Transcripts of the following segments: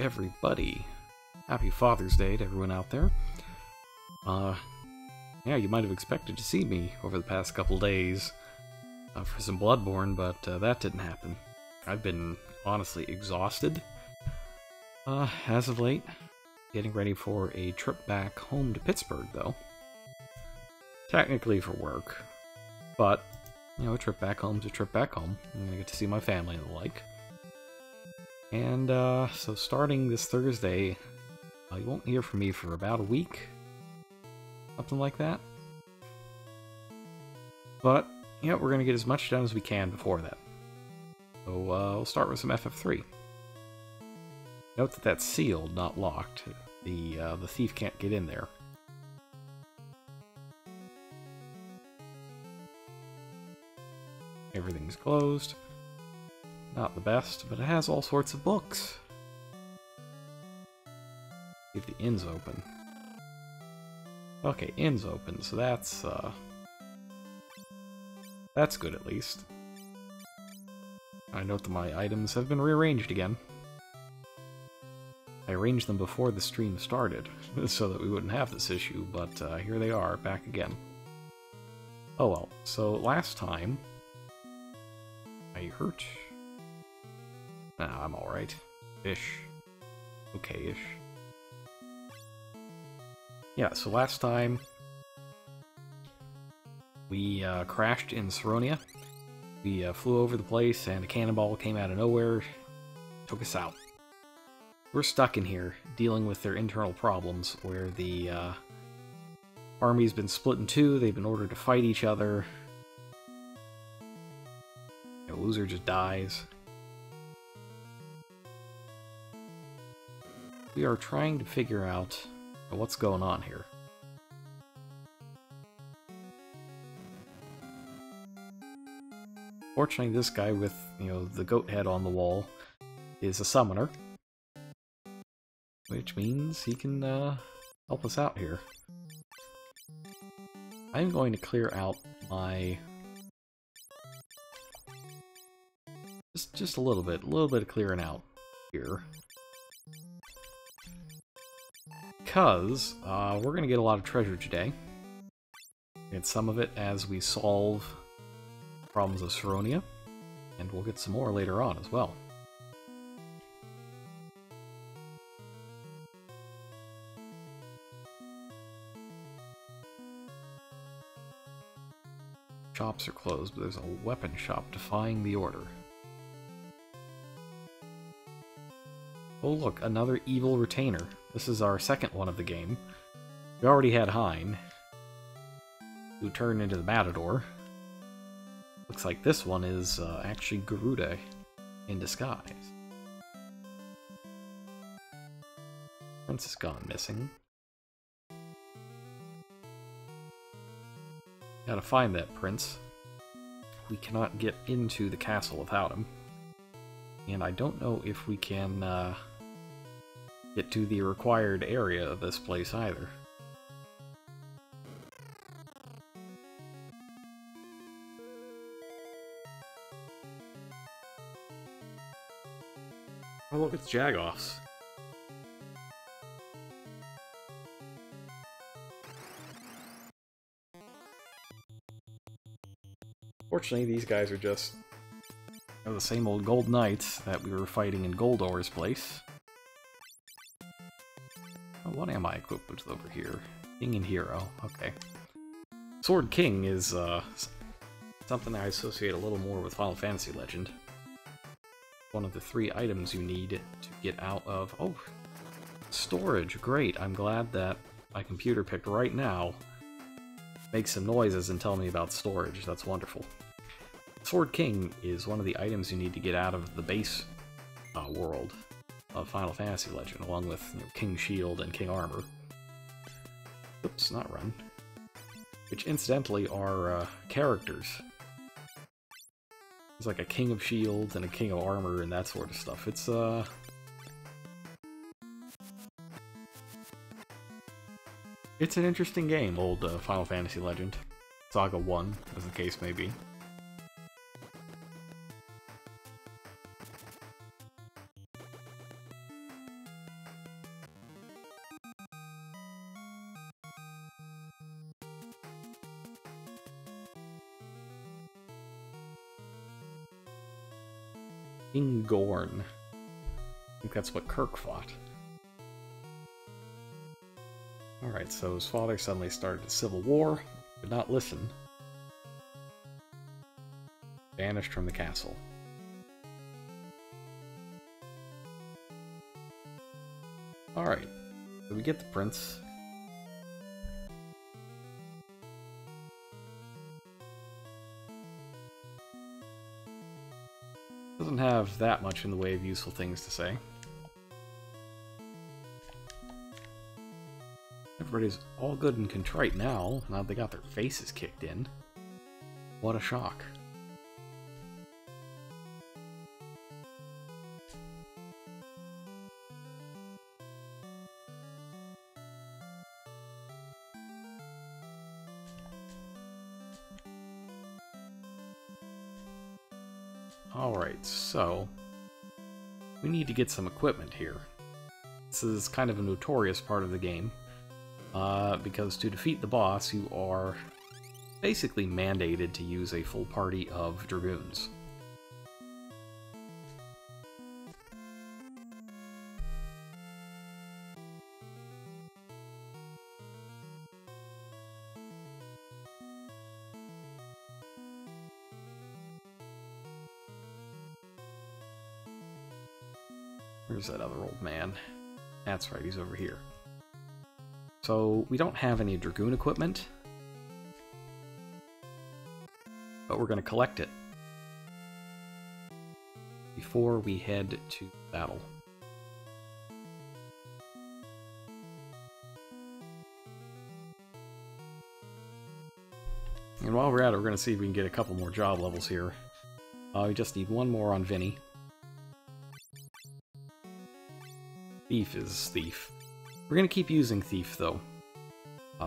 everybody. Happy Father's Day to everyone out there. Yeah, you might have expected to see me over the past couple days for some Bloodborne, but that didn't happen. I've been honestly exhausted as of late. Getting ready for a trip back home to Pittsburgh, though. Technically for work, but, you know, a trip back home's a trip back home. I'm gonna get to see my family and the like. And, so starting this Thursday, you won't hear from me for about a week. Something like that. But, yeah, we're gonna get as much done as we can before that. So, we'll start with some FF3. Note that that's sealed, not locked. The thief can't get in there. Everything's closed. Not the best, but it has all sorts of books. If the inn's open. Okay, inn's open, so that's good at least. I note that my items have been rearranged again. I arranged them before the stream started, so that we wouldn't have this issue, but here they are, back again. Oh well, so last time... Are you hurt? Nah, I'm alright. Ish. Okay-ish. Yeah, so last time... we crashed in Saronia. We flew over the place, and a cannonball came out of nowhere, took us out. We're stuck in here, dealing with their internal problems, where the army's been split in two, they've been ordered to fight each other. The loser just dies. We are trying to figure out what's going on here. Fortunately, this guy with, you know, the goat head on the wall is a summoner. Which means he can help us out here. I'm going to clear out my... Just a little bit of clearing out here. Because we're going to get a lot of treasure today. Get some of it as we solve problems of Saronia, and we'll get some more later on as well. Shops are closed, but there's a weapon shop defying the order. Oh look, another evil retainer. This is our second one of the game. We already had Hein, who turned into the Matador. Looks like this one is actually Garuda in disguise. Prince has gone missing. Gotta find that prince. We cannot get into the castle without him. And I don't know if we can get to the required area of this place either. Oh look, it's Jagoffs. Fortunately, these guys are just the same old Gold Knights that we were fighting in Goldor's place. Oh, what am I equipped with over here? King and Hero, okay. Sword King is something I associate a little more with Final Fantasy Legend. One of the 3 items you need to get out of... Oh, storage, great. I'm glad that my computer picked right now. Make some noises and tell me about storage, that's wonderful. Sword King is one of the items you need to get out of the base world of Final Fantasy Legend, along with, you know, King Shield and King Armor. Oops, not run. Which, incidentally, are characters. There's like a King of Shields and a King of Armor and that sort of stuff. It's, it's an interesting game, old Final Fantasy Legend. Saga 1, as the case may be. King Gorn. I think that's what Kirk fought. Alright, so his father suddenly started a civil war, did not listen. Banished from the castle. Alright, so we get the prince. Doesn't have that much in the way of useful things to say. Everybody's all good and contrite now they got their faces kicked in. What a shock. Alright, so we need to get some equipment here. This is kind of a notorious part of the game, because to defeat the boss, you are basically mandated to use a full party of Dragoons. Where's that other old man? That's right, he's over here. So, we don't have any Dragoon equipment, but we're going to collect it before we head to battle. And while we're at it, we're going to see if we can get a couple more job levels here. We just need one more on Vinny. Thief is Thief. We're going to keep using Thief, though.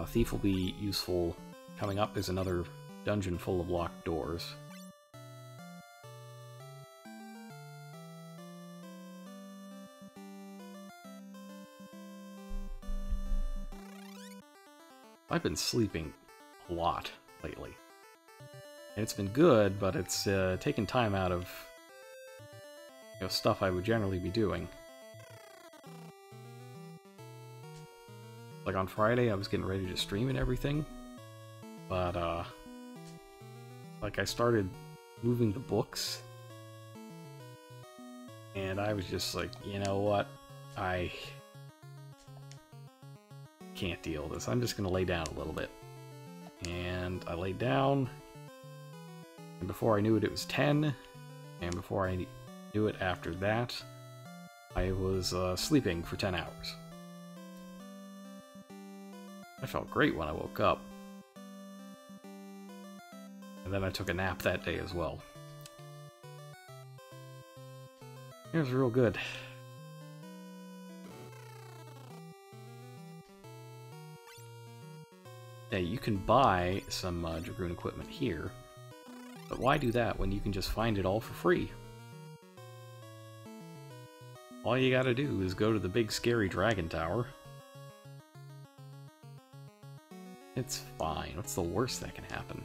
Thief will be useful coming up. There's another dungeon full of locked doors. I've been sleeping a lot lately. And it's been good, but it's taken time out of stuff I would generally be doing. Like on Friday, I was getting ready to stream and everything, but like I started moving the books, and I was just like, you know what, I can't deal with this. I'm just gonna lay down a little bit. And I laid down, and before I knew it, it was 10, and before I knew it after that, I was sleeping for 10 hours. I felt great when I woke up. And then I took a nap that day as well. It was real good. Yeah, you can buy some Dragoon equipment here, but why do that when you can just find it all for free? All you gotta do is go to the big scary dragon tower. It's fine. What's the worst that can happen?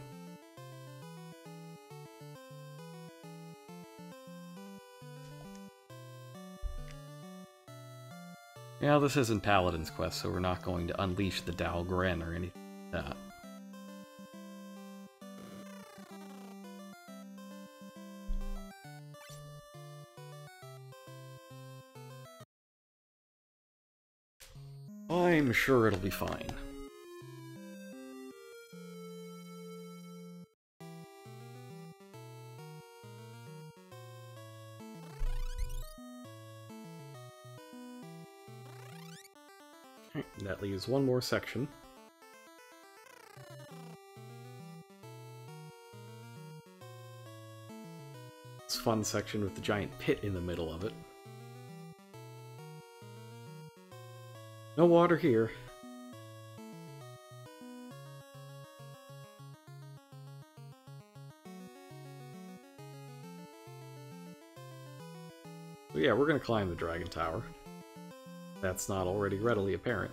Yeah, this isn't Paladin's Quest, so we're not going to unleash the Dalgren or anything like that. I'm sure it'll be fine. That leaves one more section. It's a fun section with the giant pit in the middle of it. No water here. So yeah, we're gonna climb the dragon tower. That's not already readily apparent.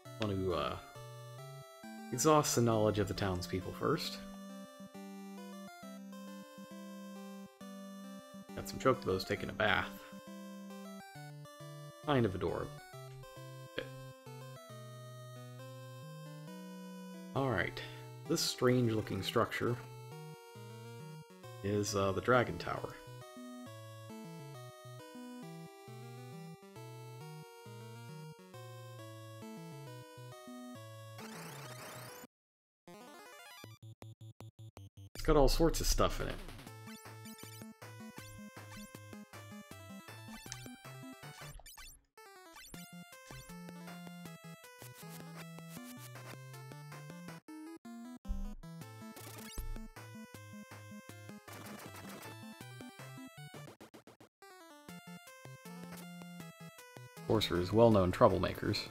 I want to exhaust the knowledge of the townspeople first. some chocobos taking a bath. Kind of adorable. Alright, this strange looking structure is the Dragon Tower. It's got all sorts of stuff in it. Sorcerers, well-known troublemakers.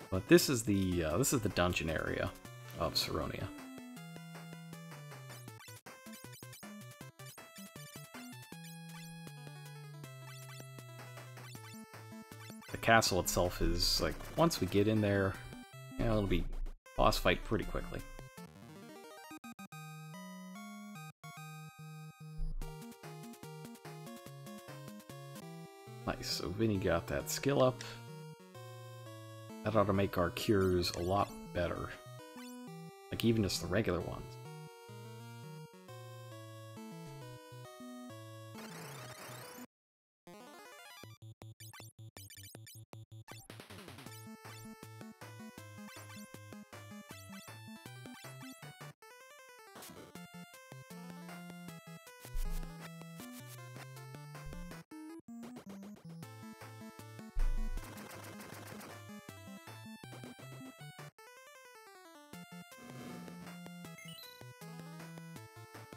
But this is the dungeon area of Saronia. The castle itself is like, once we get in there, you know, it'll be boss fight pretty quickly. Nice, so Vinny got that skill up. That ought to make our cures a lot better. Like even just the regular ones.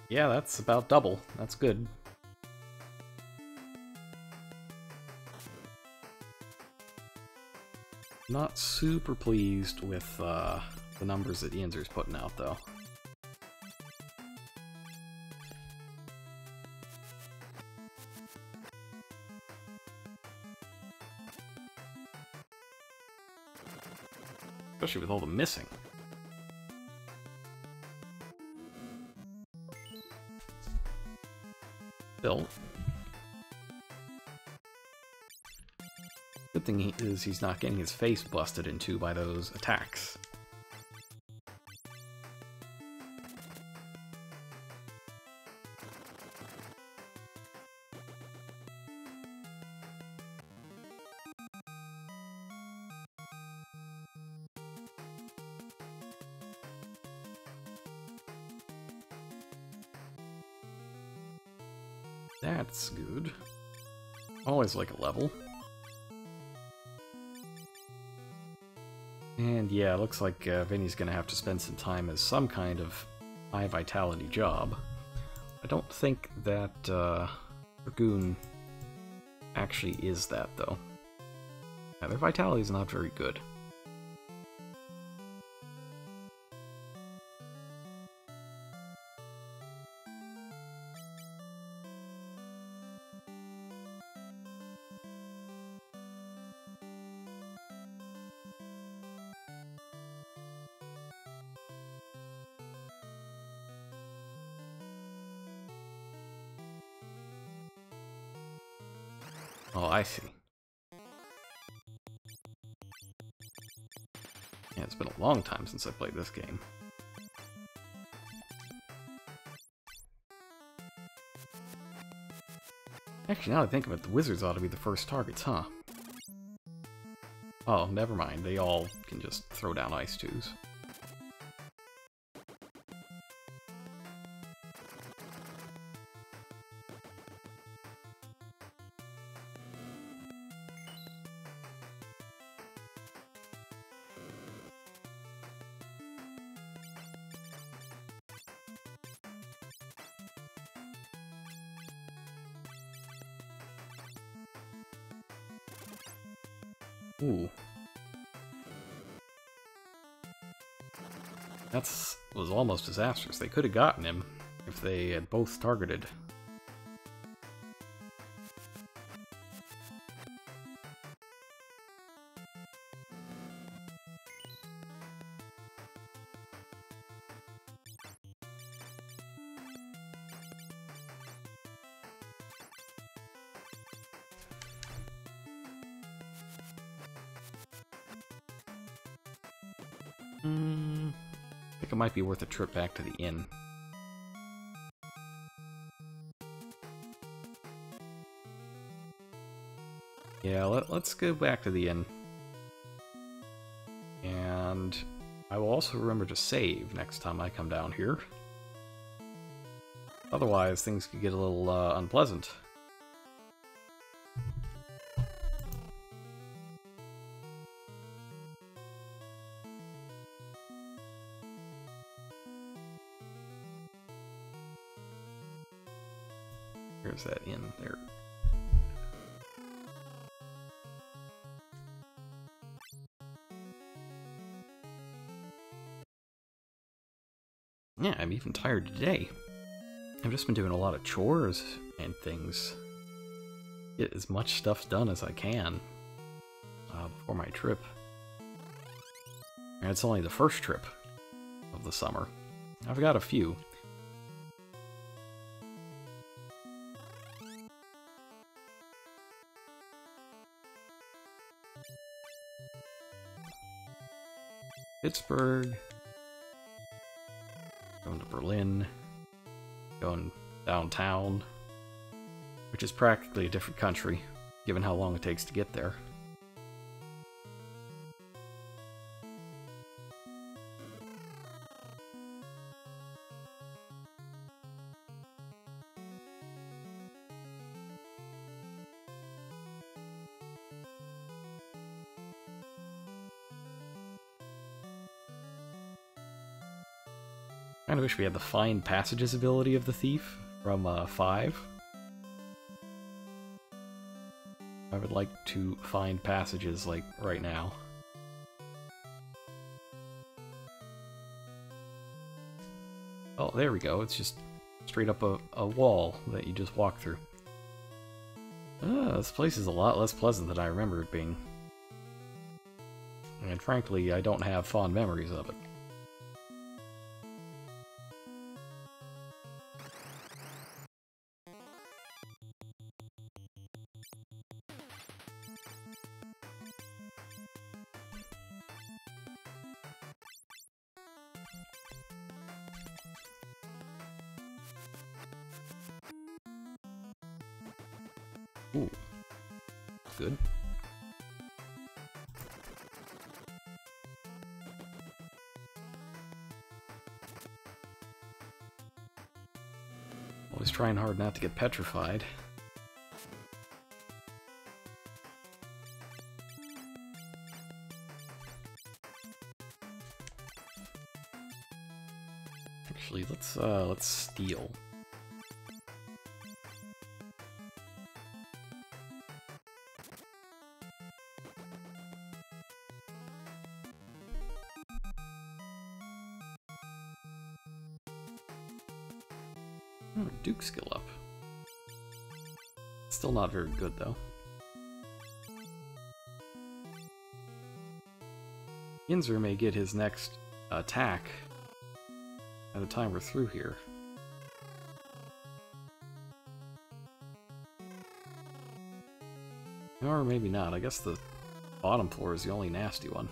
Yeah, that's about double. That's good. Not super pleased with the numbers that Yinzer's putting out, though. Especially with all the missing. Still. Good thing is he's not getting his face busted into by those attacks. That's good. Always like a level. And yeah, it looks like Vinny's gonna have to spend some time as some kind of high vitality job. I don't think that Dragoon actually is that, though. Yeah, their vitality is not very good. Oh, I see. Yeah, it's been a long time since I played this game. Actually, now that I think of it, the wizards ought to be the first targets, huh? Oh, never mind. They all can just throw down ice tubes. Ooh. Was almost disastrous. They could have gotten him if they had both targeted. I think it might be worth a trip back to the inn. Yeah, let's go back to the inn. And I will also remember to save next time I come down here. Otherwise, things could get a little unpleasant. Where's that inn? There. Yeah, I'm even tired today. I've just been doing a lot of chores and things. Get as much stuff done as I can before my trip. And it's only the first trip of the summer. I've got a few. Pittsburgh. Going to Berlin. Going downtown. Which is practically a different country, given how long it takes to get there. I kinda wish we had the Find Passages ability of the Thief from 5. I would like to find passages, like, right now. Oh, there we go. It's just straight up a wall that you just walk through. This place is a lot less pleasant than I remember it being. And frankly, I don't have fond memories of it. Ooh. Good. Always trying hard not to get petrified. Actually, let's steal. Oh, Duke skill up. Still not very good, though. Yinzer may get his next attack by the time we're through here. Or maybe not. I guess the bottom floor is the only nasty one.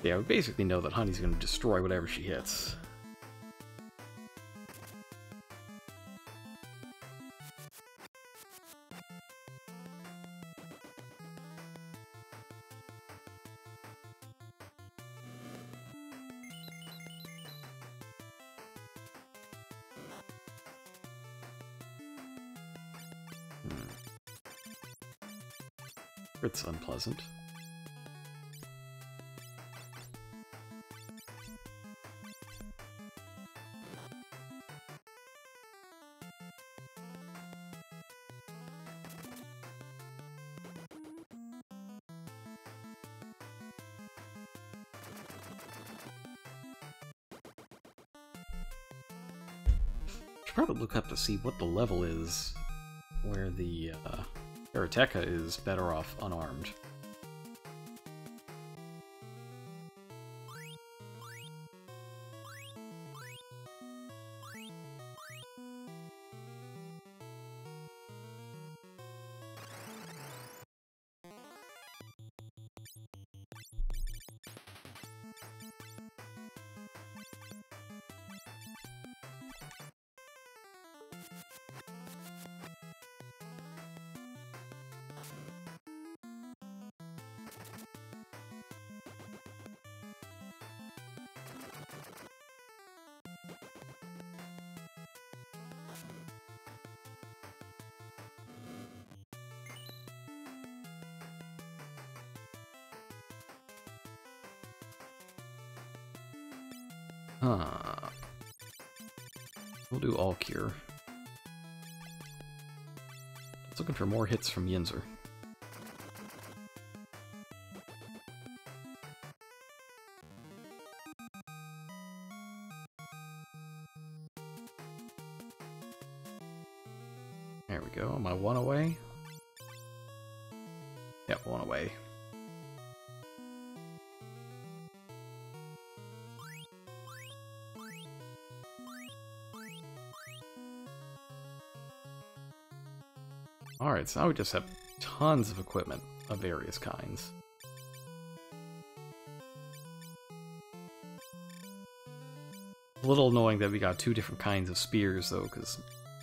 Yeah, we basically know that Honey's going to destroy whatever she hits. It's unpleasant. Should probably look up to see what the level is where the Karateka is better off unarmed. We'll do all cure. Just looking for more hits from Yinzer. There we go. Am I one away? Yep, one away. Alright, so now we just have tons of equipment of various kinds. A little annoying that we got two different kinds of spears, though, because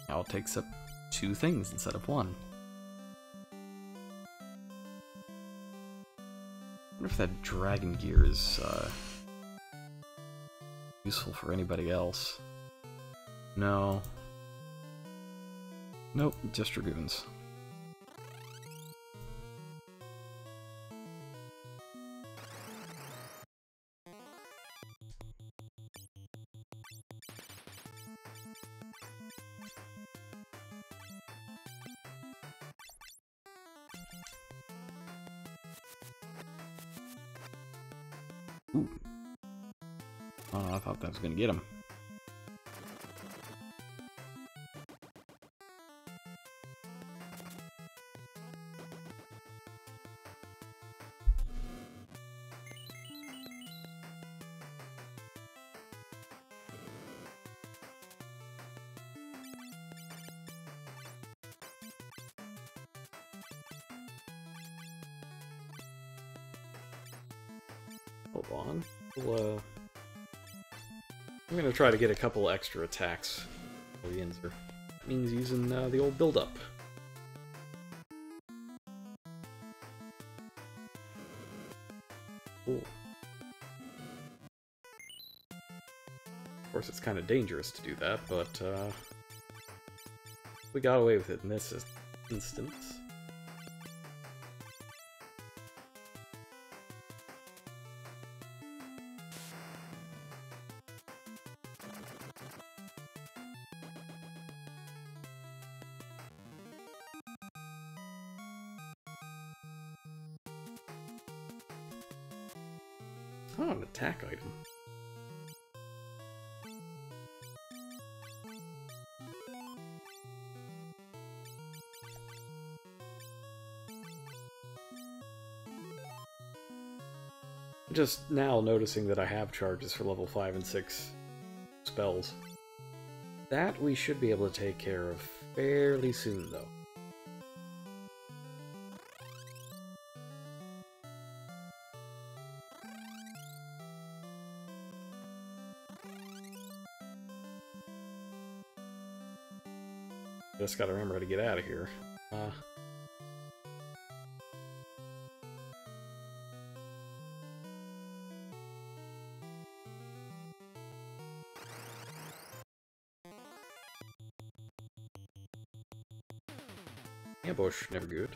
now it takes up two things instead of one. I wonder if that dragon gear is useful for anybody else. No. Nope, just Dragoons. Ooh. Oh, I thought that was gonna get him. Hold on. I'm gonna try to get a couple extra attacks for Yinzer. That means using the old build-up. Cool. Of course, it's kind of dangerous to do that, but we got away with it in this instance. Oh, an attack item. Just now noticing that I have charges for level 5 and 6 spells. That we should be able to take care of fairly soon, though. Just gotta remember how to get out of here. Ambush, never good.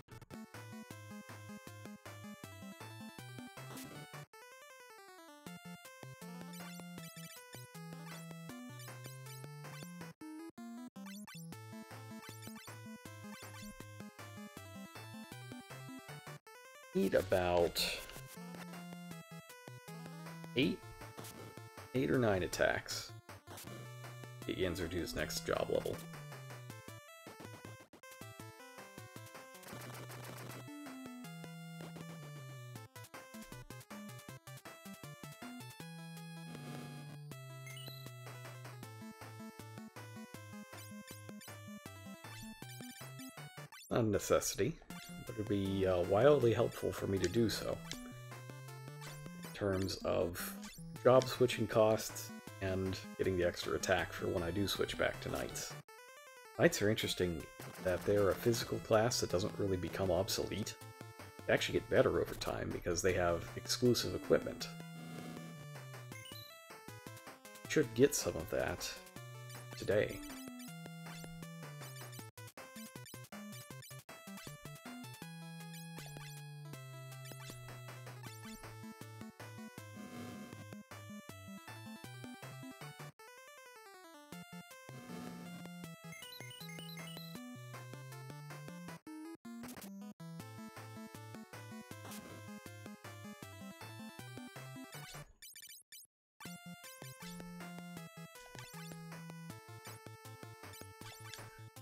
Need about 8 or 9 attacks. Get Yinzer to his next job level. Not a necessity, but it'd be wildly helpful for me to do so. In terms of job switching costs and getting the extra attack for when I do switch back to knights. Knights are interesting that they're a physical class that doesn't really become obsolete. They actually get better over time because they have exclusive equipment. Should get some of that today.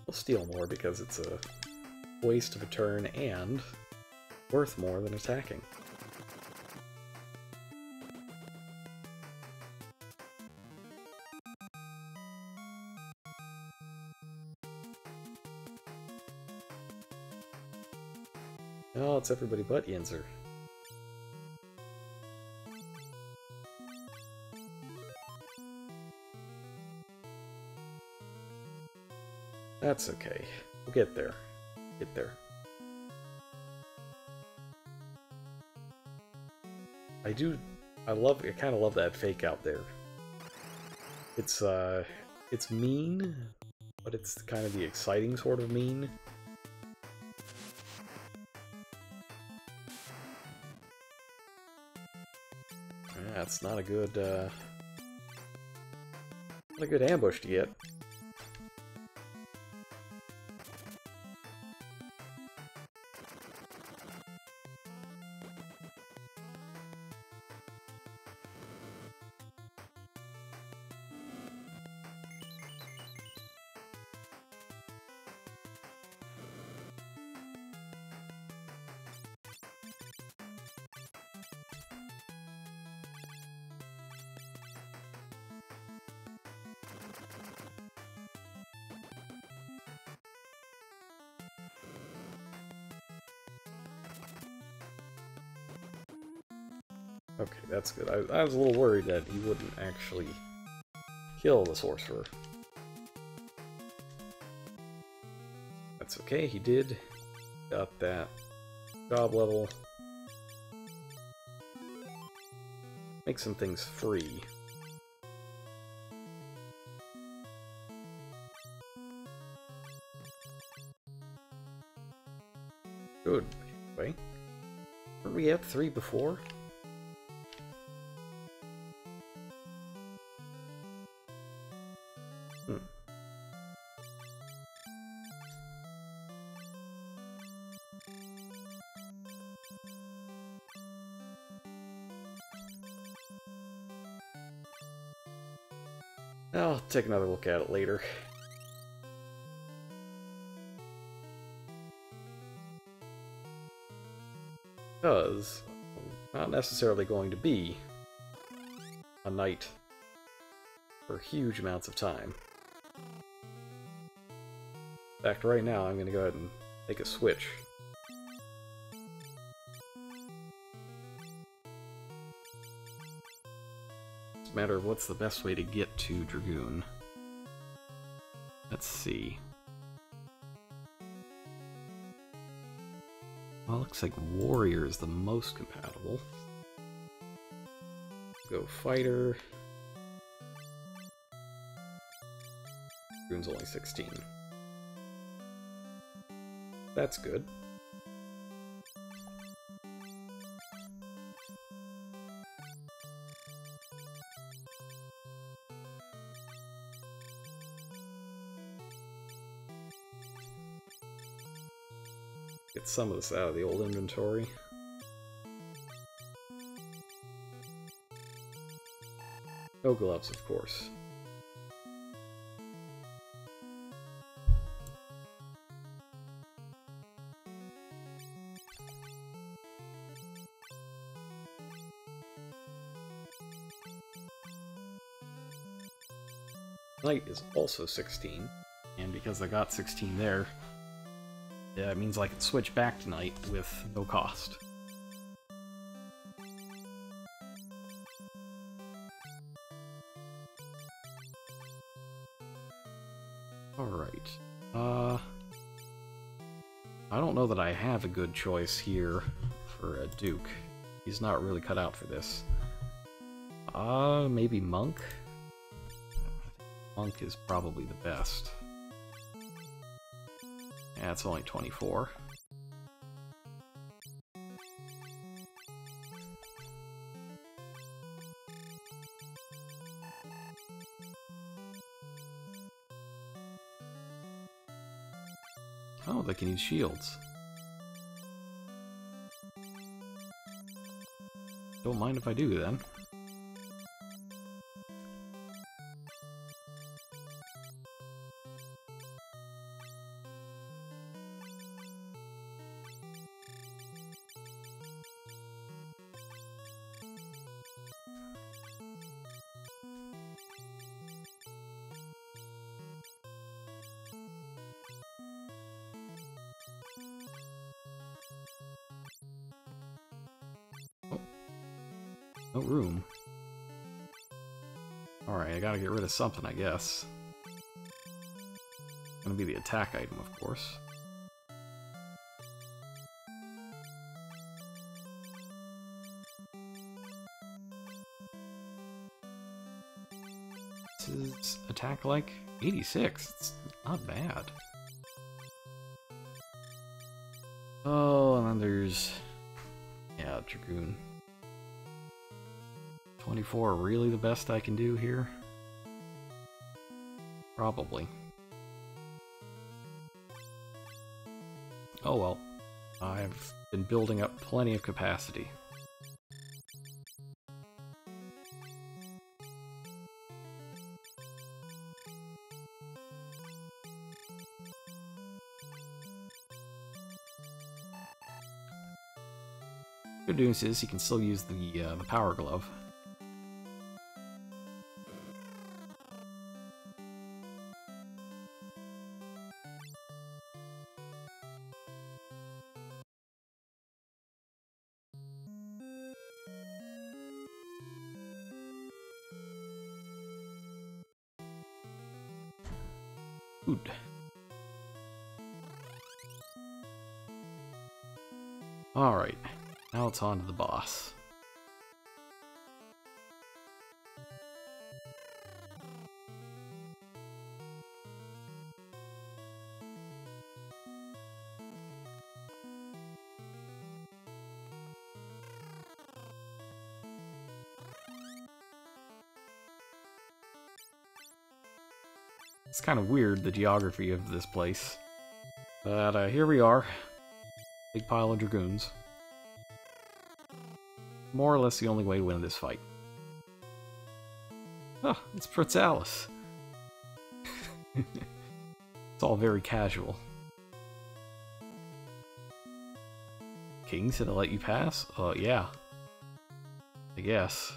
We'll steal more because it's a waste of a turn and worth more than attacking. Oh, it's everybody but Yinzer. That's okay. We'll get there. Get there. I kind of love that fake out there. It's mean, but it's kind of the exciting sort of mean. That's not a good ambush to get. Okay, that's good. I was a little worried that he wouldn't actually kill the sorcerer. That's okay, he did. Got that job level. Make some things free. Good. Anyway. Weren't we at 3 before? I'll take another look at it later. Because I'm not necessarily going to be a knight for huge amounts of time. In fact, right now I'm going to go ahead and make a switch. It's a matter of what's the best way to get to Dragoon. Let's see. Well, looks like Warrior is the most compatible. Go Fighter. Dragoon's only 16. That's good. Get some of this out of the old inventory. No gloves, of course. Knight is also 16, and because I got 16 there, Yeah, it means I can switch back tonight with no cost. Alright. I don't know that I have a good choice here for a Duke. He's not really cut out for this. Maybe Monk? Monk is probably the best. Yeah, it's only 24. Oh, they can use shields. Don't mind if I do, then. No room. Alright, I gotta get rid of something, I guess. Gonna be the attack item, of course. This is attack like 86. It's not bad. Oh, and then there's... yeah, Dragoon. 24, really the best I can do here? Probably. Oh well. I've been building up plenty of capacity. Good news is you can still use the power glove. Food. Alright, now it's on to the boss. It's kind of weird, the geography of this place. But here we are. Big pile of Dragoons. More or less the only way to win this fight. Oh, it's Prince Alice. It's all very casual. King's gonna let you pass? Yeah. I guess.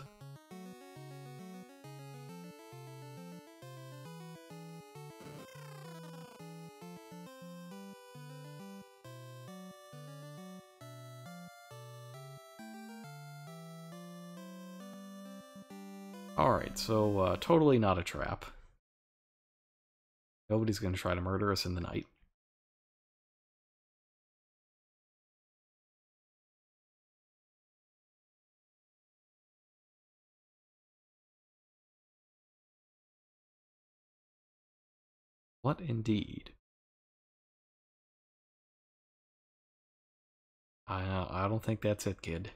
Alright, so totally not a trap. Nobody's gonna try to murder us in the night. What indeed? I don't think that's it, kid.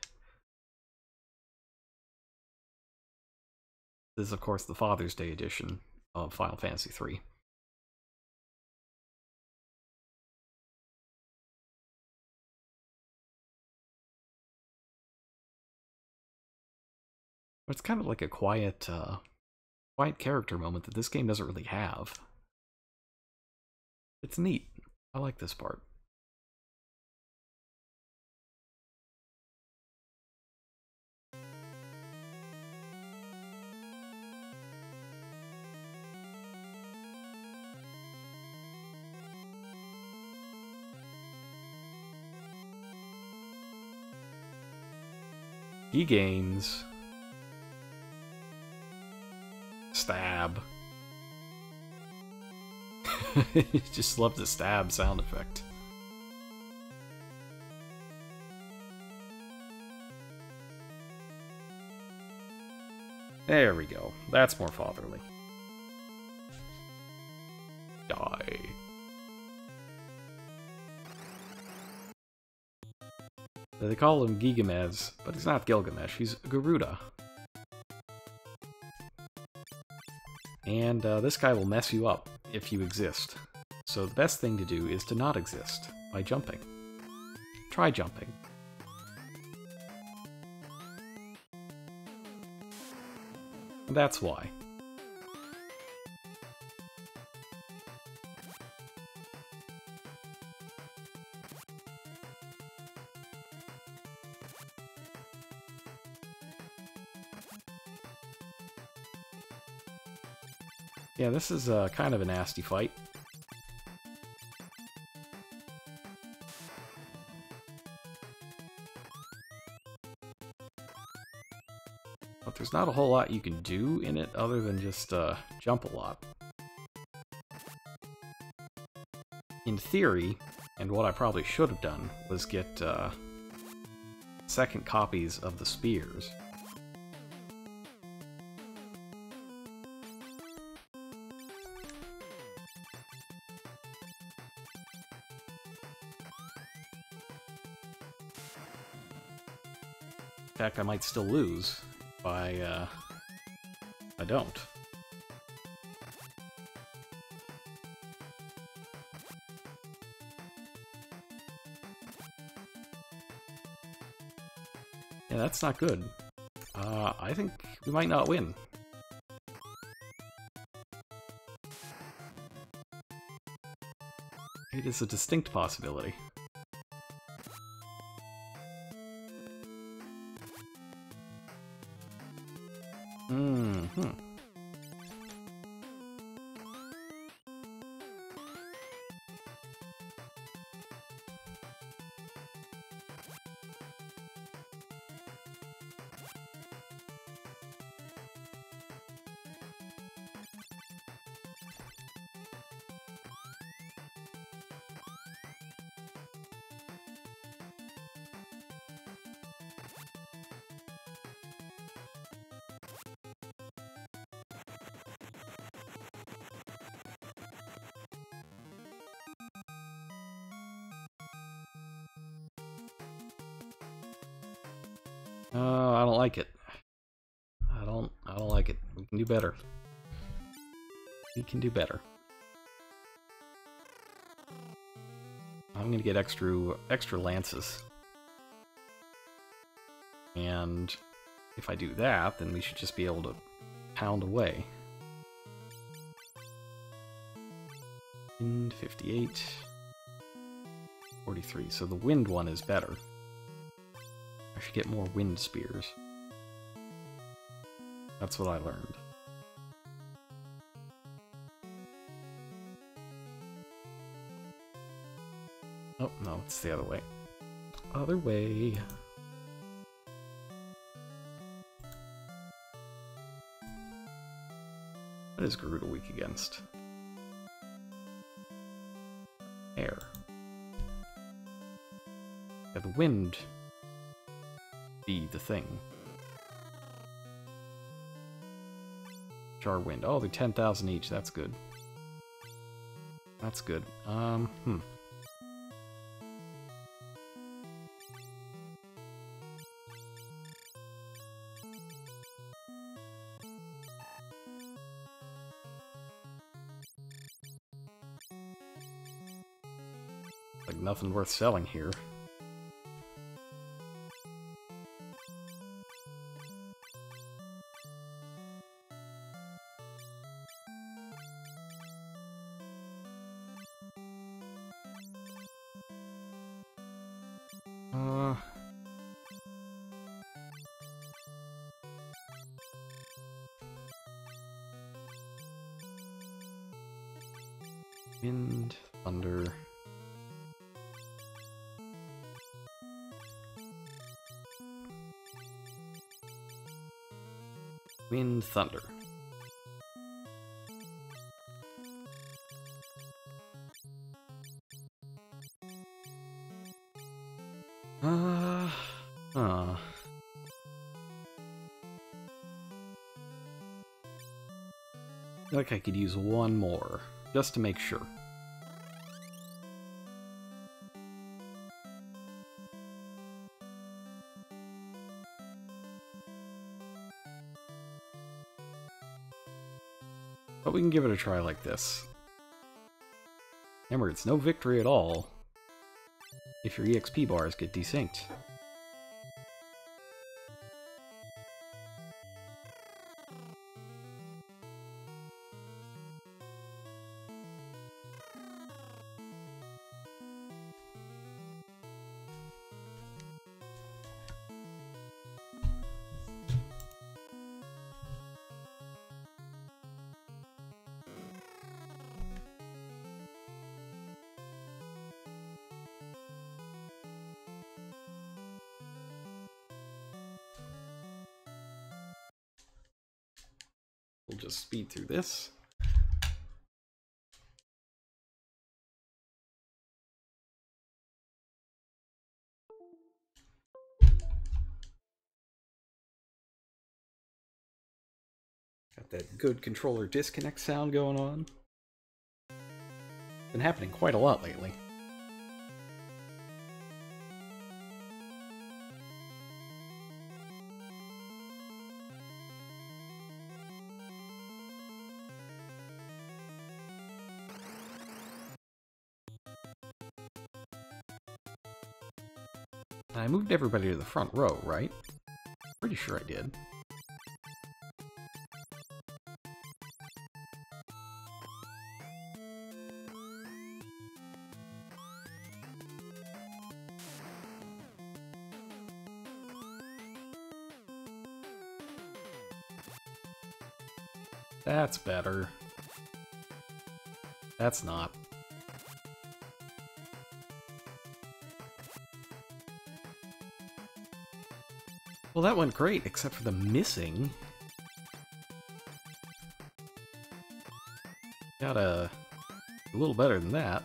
This is, of course, the Father's Day edition of Final Fantasy III. But it's kind of like a quiet character moment that this game doesn't really have. It's neat. I like this part. He gains. Stab. Just love the stab sound effect. There we go. That's more fatherly. Die. They call him Gigamez, but he's not Gilgamesh, he's Garuda. And this guy will mess you up if you exist. So the best thing to do is to not exist by jumping. Try jumping. And that's why. Yeah, this is kind of a nasty fight. But there's not a whole lot you can do in it other than just jump a lot. In theory, and what I probably should have done, was get second copies of the spears. In fact, I might still lose if I don't. Yeah, that's not good. I think we might not win. It is a distinct possibility. Mm-hmm. I don't like it. I don't like it. We can do better. We can do better. I'm gonna get extra lances. And if I do that, then we should just be able to pound away. Wind 58. 43. So the wind one is better. I should get more wind spears. That's what I learned. Oh, no, it's the other way. Other way. What is Garuda weak against? Air. Yeah, the wind be the thing. Jar wind. Oh, they're 10,000 each. That's good. That's good. Like nothing worth selling here. Wind, thunder. Wind, thunder. Huh. I feel like I could use one more, just to make sure. But we can give it a try like this. Remember, it's no victory at all if your EXP bars get desynced. We'll just speed through this. Got that good controller disconnect sound going on. Been happening quite a lot lately. I moved everybody to the front row, right? Pretty sure I did. That's better. That's not. Well, that went great, except for the missing. Got a little better than that.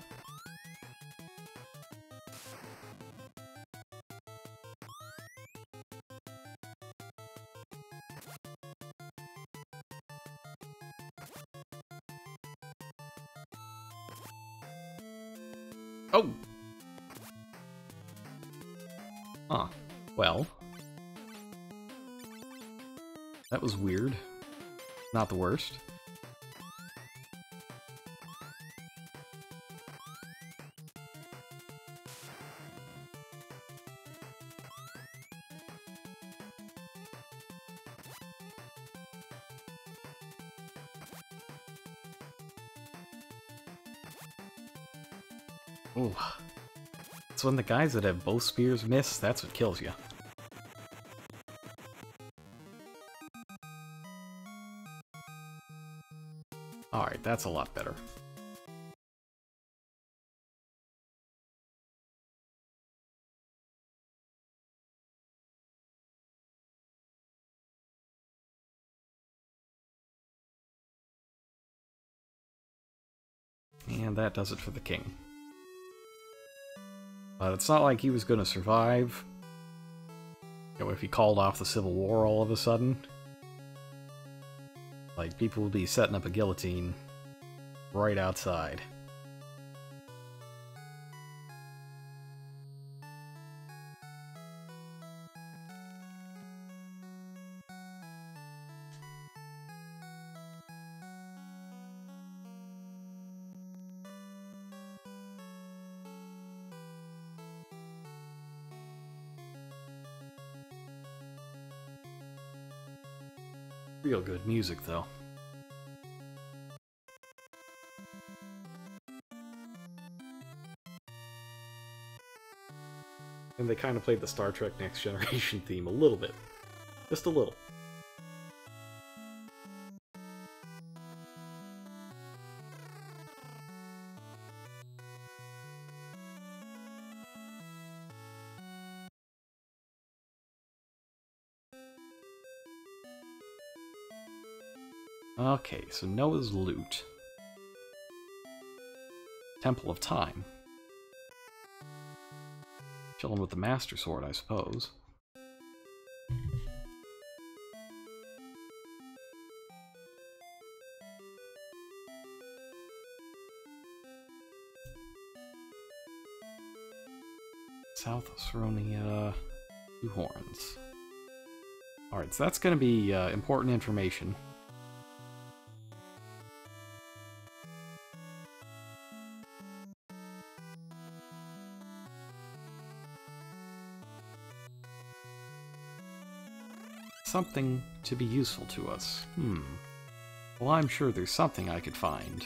Oh! Huh. Well. That was weird. Not the worst. Ooh. It's when the guys that have both spears miss, that's what kills you. Alright, that's a lot better. And that does it for the king. But it's not like he was going to survive. You know, if he called off the Civil War all of a sudden. Like, people would be setting up a guillotine right outside. Real good music, though. And they kind of played the Star Trek Next Generation theme a little bit. Just a little. Okay, so Noah's loot. Temple of Time. Chilling with the Master Sword, I suppose. South of Saronia, 2 horns. Alright, so that's going to be important information. Something to be useful to us. Well, I'm sure there's something I could find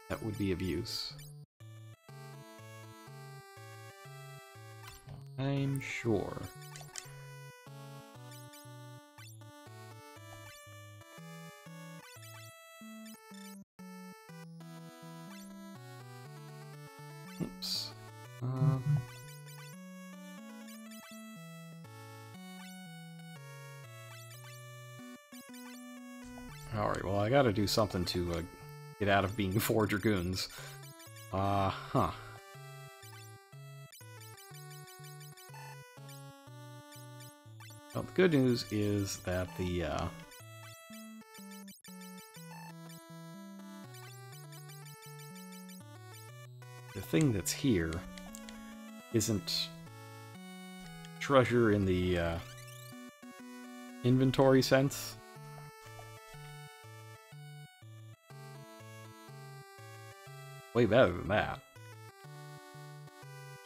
that would be of use. I'm sure. Oops. Alright, well, I gotta do something to get out of being 4 Dragoons. Huh. Well, the good news is that the thing that's here isn't treasure in the inventory sense. Way better than that.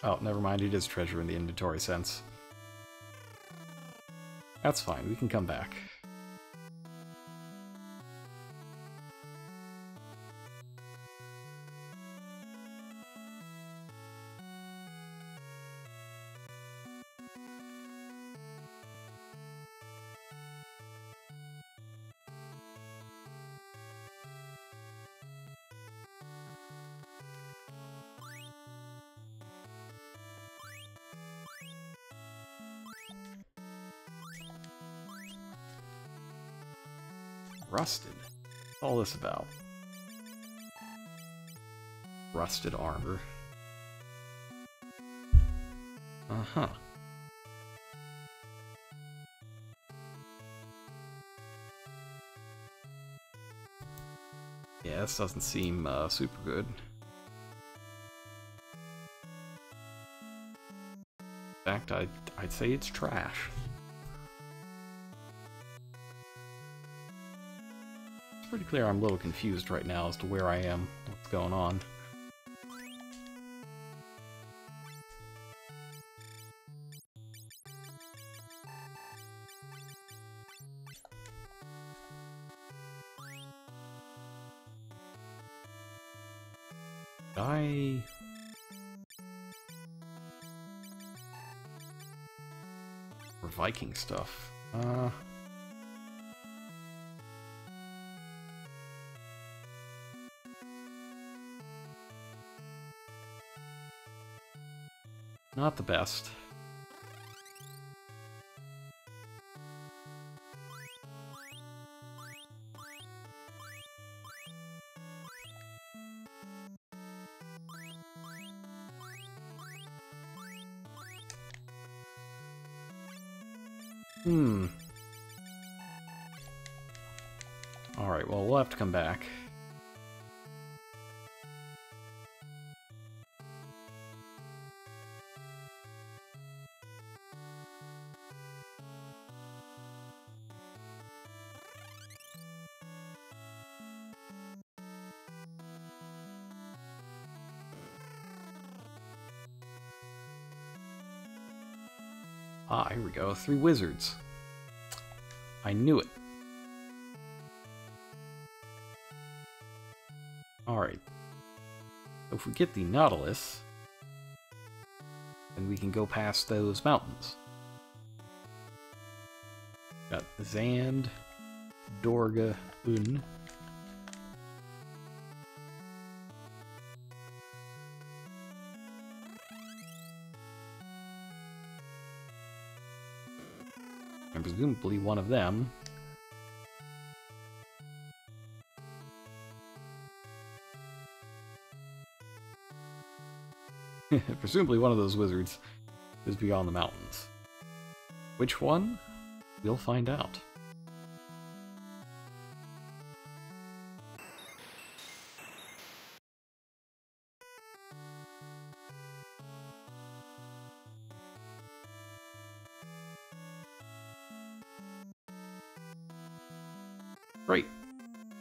Oh, never mind, it is treasure in the inventory sense. That's fine, we can come back. Rusted. What's all this about? Rusted armor. Uh-huh. Yeah, this doesn't seem super good. In fact, I'd say it's trash. It's pretty clear I'm a little confused right now as to where I am, what's going on. For Viking stuff. Not the best. Alright, well, we'll have to come back. Ah, here we go. 3 wizards. I knew it. Alright. So if we get the Nautilus, then we can go past those mountains. Got Zand, Dorga, Un. And presumably one of them Presumably one of those wizards is beyond the mountains. Which one? We'll find out. Great.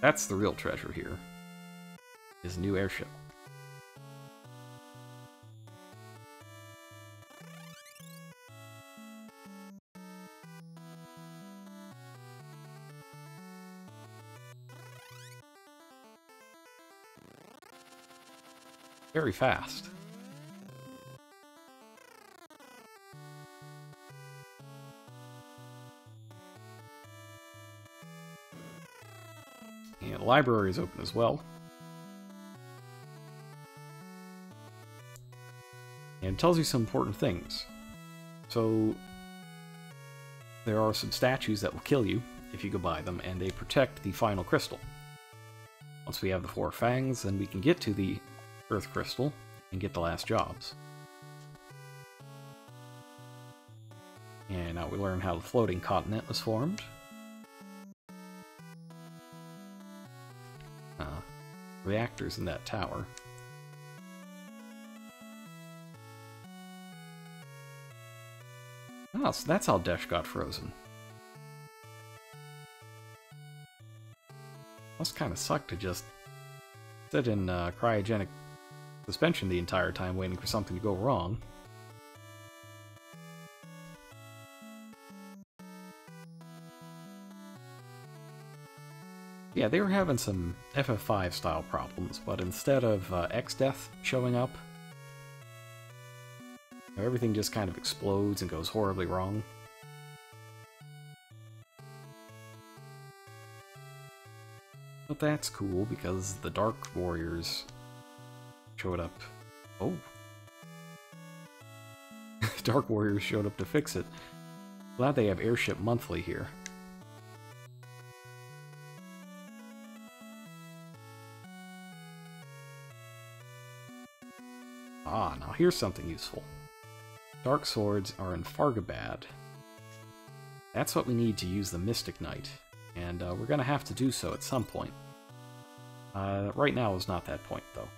That's the real treasure here. His new airship. Very fast. And the library is open as well. And it tells you some important things. So, there are some statues that will kill you if you go by them, and they protect the final crystal. Once we have the 4 fangs, then we can get to the Earth Crystal and get the last jobs. And now we learn how the floating continent was formed. Reactors in that tower. Oh, so that's how Desh got frozen. Must kind of suck to just sit in cryogenic suspension the entire time waiting for something to go wrong. Yeah, they were having some FF5 style problems, but instead of X-Death showing up, everything just kind of explodes and goes horribly wrong. But that's cool, because the Dark Warriors showed up. Oh. Dark Warriors showed up to fix it. Glad they have Airship Monthly here. Ah, now here's something useful. Dark swords are in Fargabad. That's what we need to use the Mystic Knight, and we're gonna have to do so at some point. Right now is not that point, though.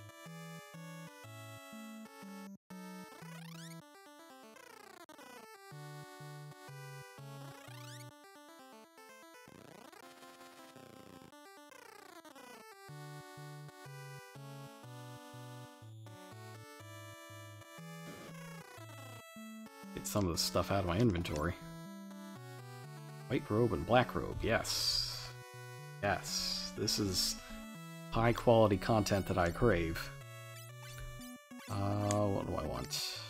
Get some of the stuff out of my inventory. White robe and black robe, yes. Yes, this is high quality content that I crave. What do I want?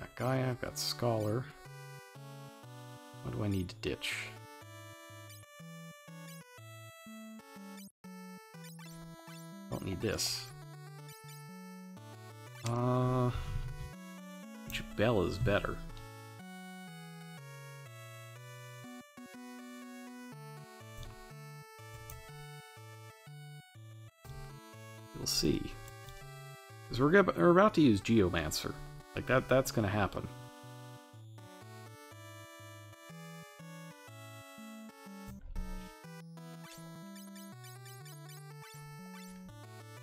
Got Gaia, I've got Scholar. What do I need to ditch? Don't need this. Which bell is better? We'll see. Because we're about to use Geomancer. Like, that's gonna happen.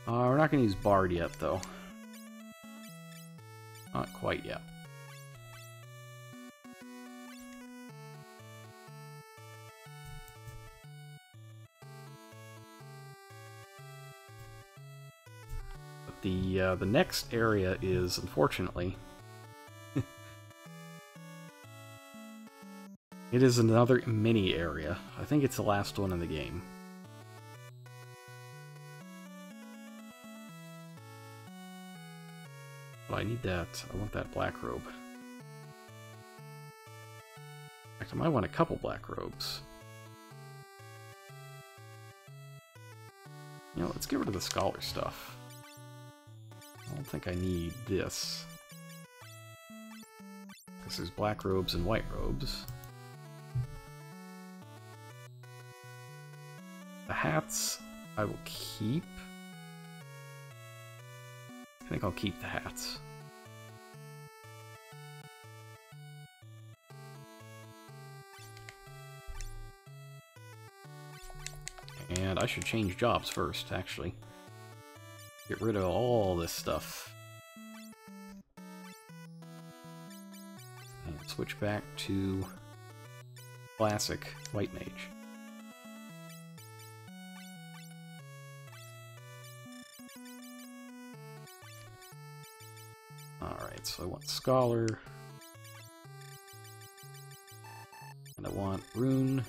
We're not gonna use Bard yet, though. Not quite yet. But the next area is, unfortunately, it is another mini area. I think it's the last one in the game. But I need that. I want that black robe. In fact, I might want a couple black robes. You know, let's get rid of the scholar stuff. I don't think I need this. Because there's black robes and white robes. The hats I will keep. I think I'll keep the hats. And I should change jobs first, actually. Get rid of all this stuff. And switch back to classic White Mage. Alright, so I want Scholar. And I want Rune.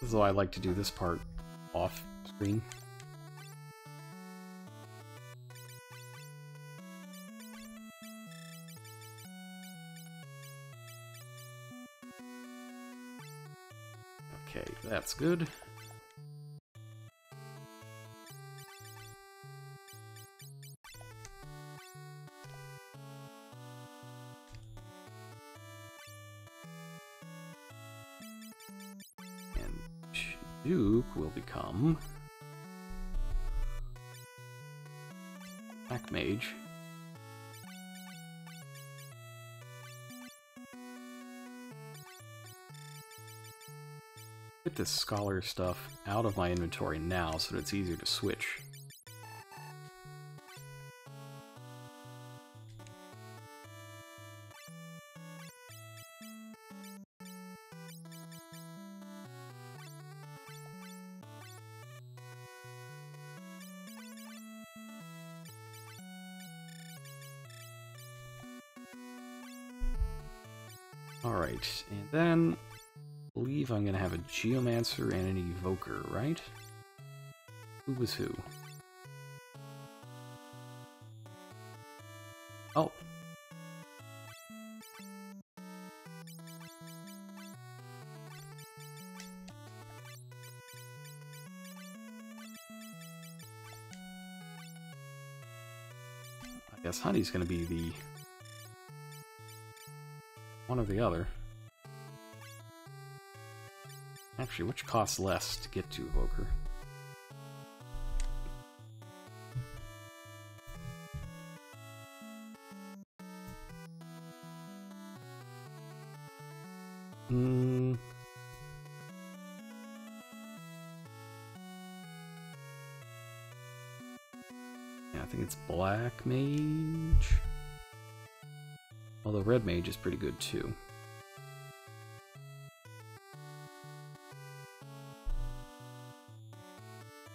Though I like to do this part off screen. Okay, that's good. Duke will become Black Mage. Get this Scholar stuff out of my inventory now so that it's easier to switch. Alright, and then I believe I'm gonna have a Geomancer and an Evoker, right? Who was who? Oh. I guess Honey's gonna be the one or the other. Actually, which costs less to get to Evoker? Yeah, I think it's Black Mage. Although Red Mage is pretty good too.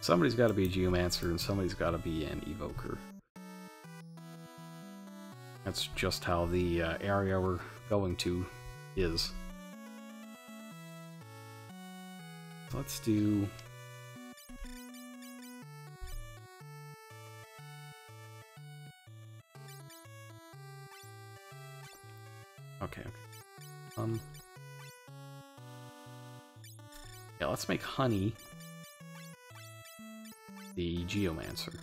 Somebody's got to be a Geomancer and somebody's got to be an Evoker. That's just how the area we're going to is. So let's do... Okay. Yeah, let's make Honey the Geomancer.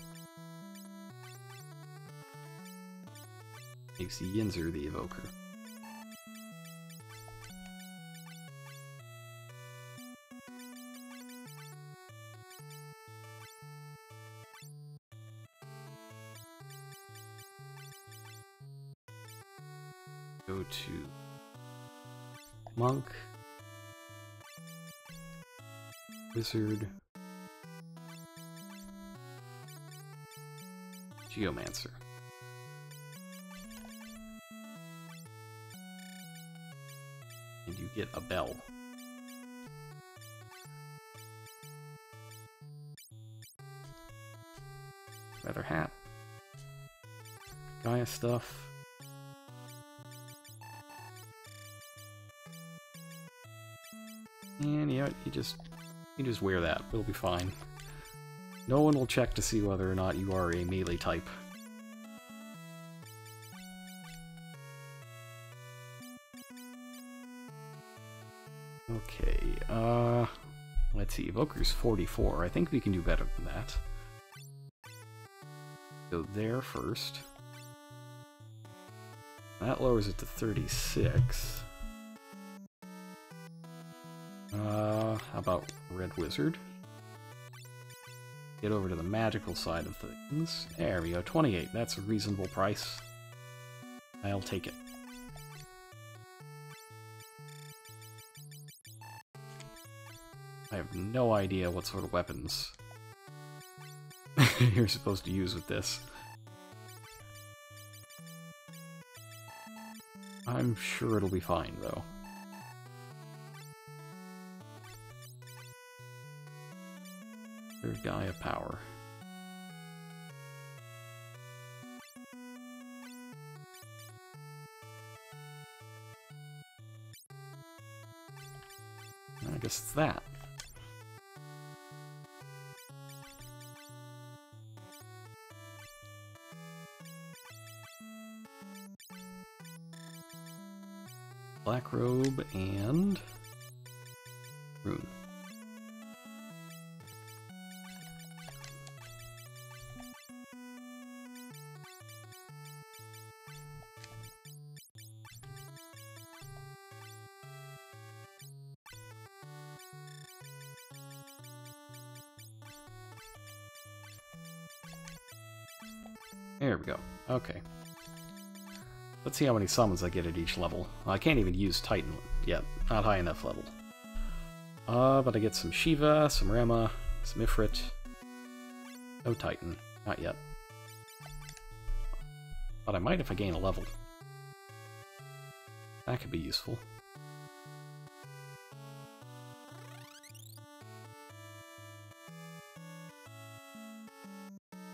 Makes Yinzer the Evoker. Go to Monk, Wizard, Geomancer. And you get a bell. Feather hat. Gaia stuff. And yeah, you just wear that. It'll be fine. No one will check to see whether or not you are a melee type. Okay, let's see. Evoker's 44. I think we can do better than that. Go there first. That lowers it to 36. How about Red Wizard? Get over to the magical side of things. There we go, 28. That's a reasonable price. I'll take it. I have no idea what sort of weapons you're supposed to use with this. I'm sure it'll be fine, though. Third guy of power. I guess it's that. Black robe and rune. There we go. Okay. Let's see how many summons I get at each level. I can't even use Titan yet. Not high enough level. But I get some Shiva, some Rama, some Ifrit. No Titan. Not yet. But I might if I gain a level. That could be useful.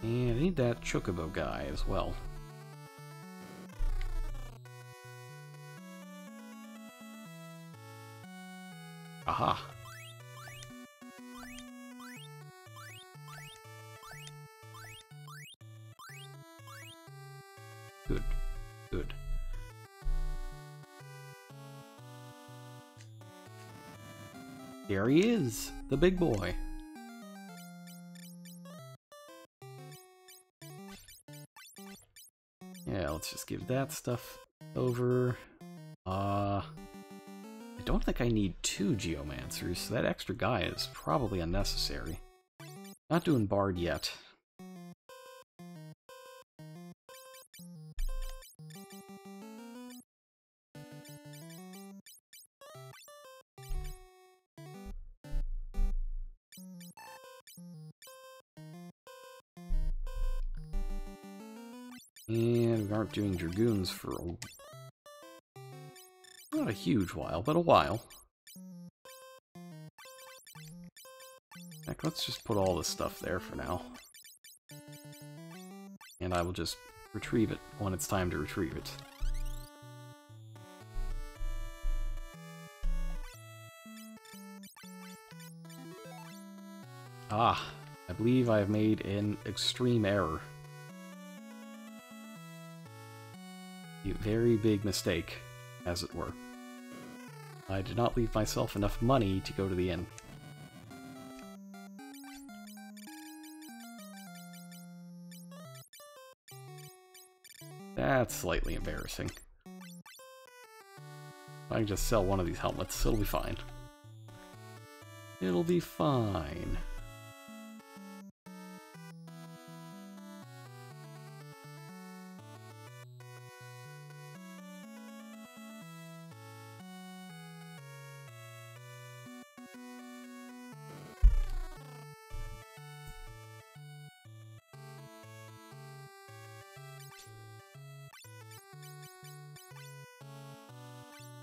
And I need that Chocobo guy as well. Aha! Good. Good. There he is! The big boy! Yeah, let's just give that stuff over. I don't think I need 2 Geomancers, so that extra guy is probably unnecessary. Not doing Bard yet. And we aren't doing Dragoons for not a huge while, but a while. Heck, let's just put all this stuff there for now. And I will just retrieve it when it's time to retrieve it. Ah, I believe I have made an extreme error. A very big mistake, as it were. I did not leave myself enough money to go to the inn. That's slightly embarrassing. I can just sell one of these helmets, it'll be fine. It'll be fine.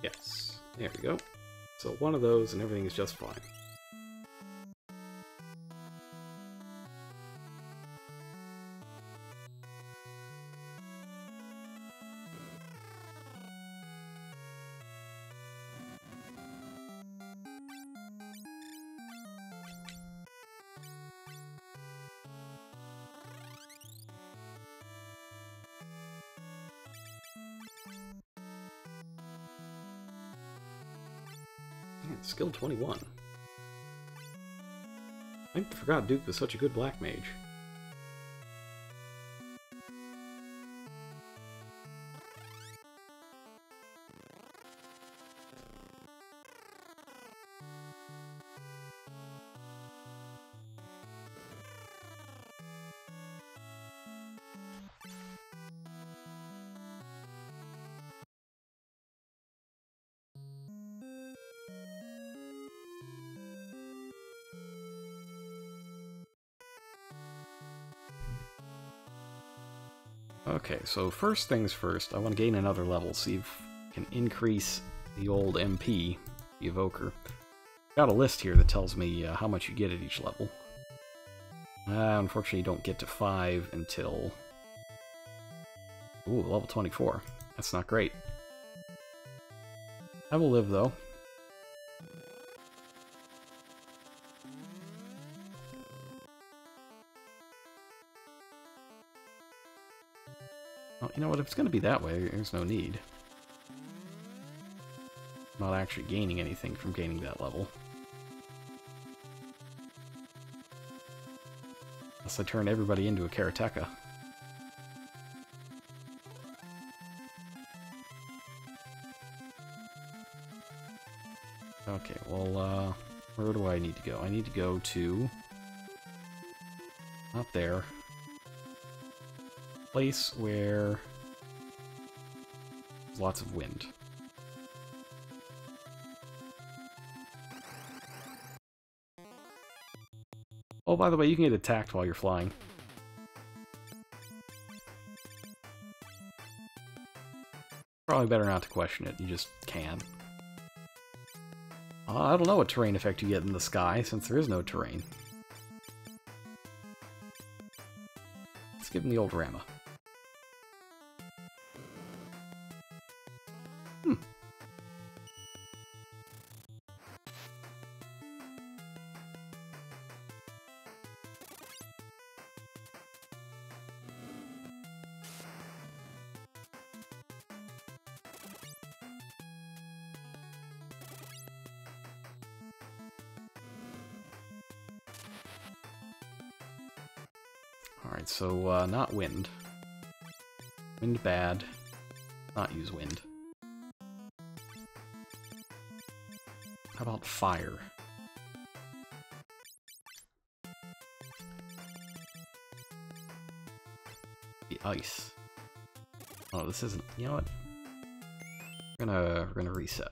Yes, there we go. So one of those and everything is just fine. Skill 21. I forgot Duke was such a good black mage. Okay, so first things first, I want to gain another level, see if I can increase the old MP, the Evoker. Got a list here that tells me how much you get at each level. Unfortunately, you don't get to 5 until... Ooh, level 24. That's not great. I will live, though. Well, you know what, if it's going to be that way, there's no need. I'm not actually gaining anything from gaining that level. Unless I turn everybody into a Karateka. Okay, well, where do I need to go? I need to go to... up there. Place where... there's lots of wind. Oh, by the way, you can get attacked while you're flying. Probably better not to question it, you just can. I don't know what terrain effect you get in the sky, since there is no terrain. Let's give him the old Rama. Alright, so, not wind. Wind bad. Not use wind. How about fire? The ice. Oh, this isn't... you know what? We're gonna reset.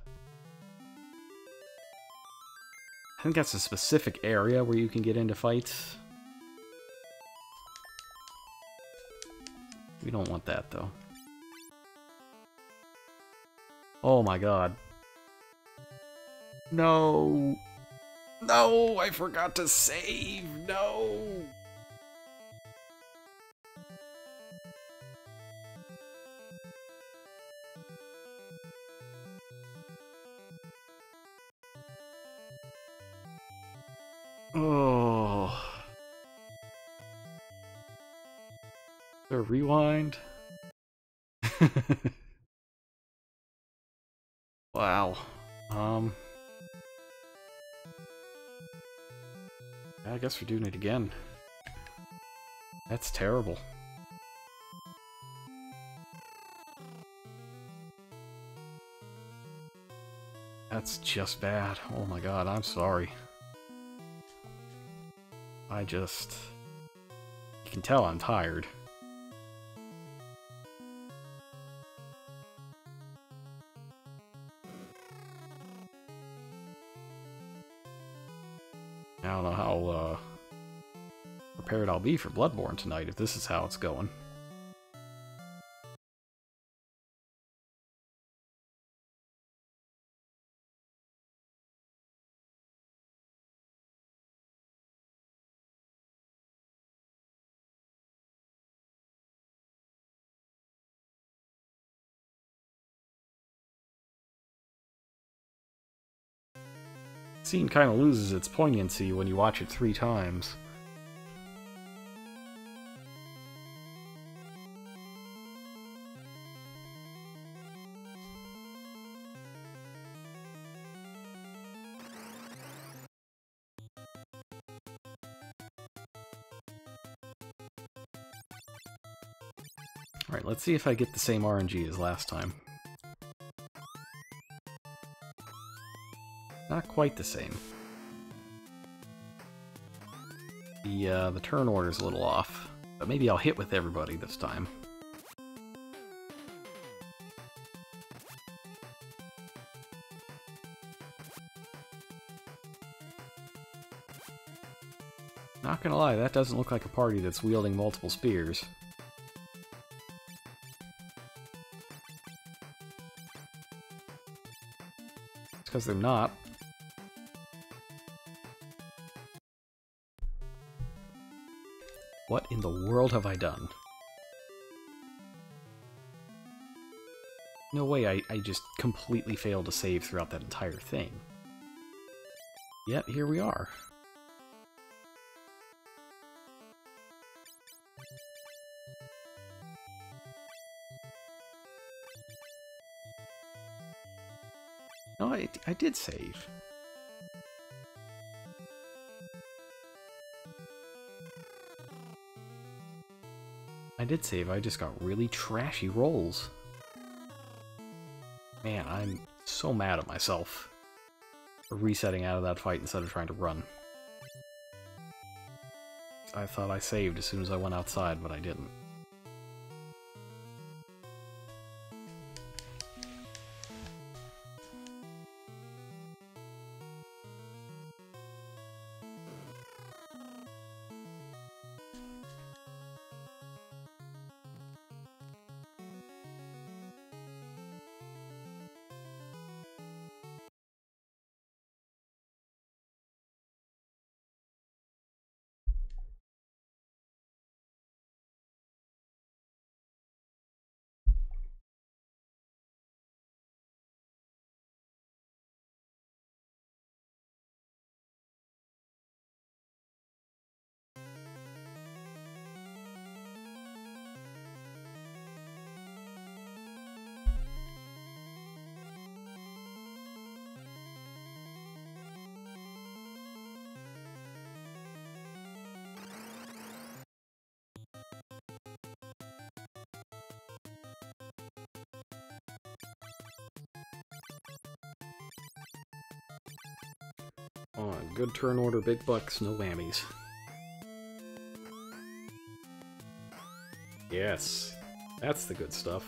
I think that's a specific area where you can get into fights. We don't want that, though. Oh my god. No! No! I forgot to save! No! Oh. Is there a rewind? Wow. I guess we're doing it again. That's terrible. That's just bad. Oh my god, I'm sorry. You can tell I'm tired. I don't know how prepared I'll be for Bloodborne tonight if this is how it's going. The scene kind of loses its poignancy when you watch it 3 times. Alright, let's see if I get the same RNG as last time. Not quite the same. The turn order's a little off, but maybe I'll hit with everybody this time. Not gonna lie, that doesn't look like a party that's wielding multiple spears. It's because they're not. What in the world have I done? No way, I just completely failed to save throughout that entire thing. Yet, here we are. No, I did save. I did save, I just got really trashy rolls. Man, I'm so mad at myself for resetting out of that fight instead of trying to run. I thought I saved as soon as I went outside, but I didn't. Oh, good turn order, big bucks, no whammies. Yes, that's the good stuff.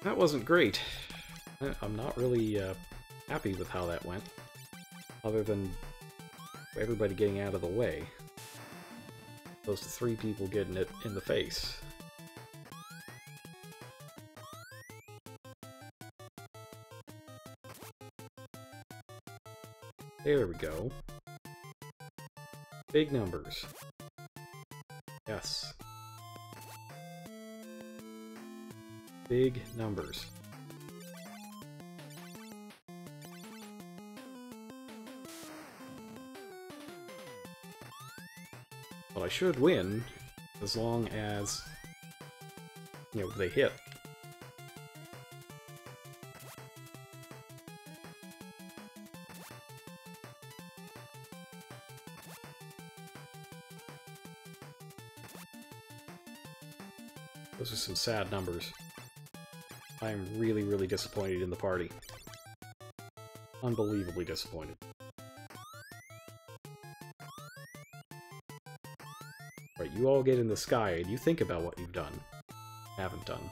That wasn't great. I'm not really happy with how that went, other than everybody getting out of the way. Opposed to 3 people getting it in the face. There we go. Big numbers. Yes. Big numbers. Well, I should win, as long as, you know, they hit. Those are some sad numbers. I am really, really disappointed in the party. Unbelievably disappointed. Right, you all get in the sky and you think about what you've done. Haven't done.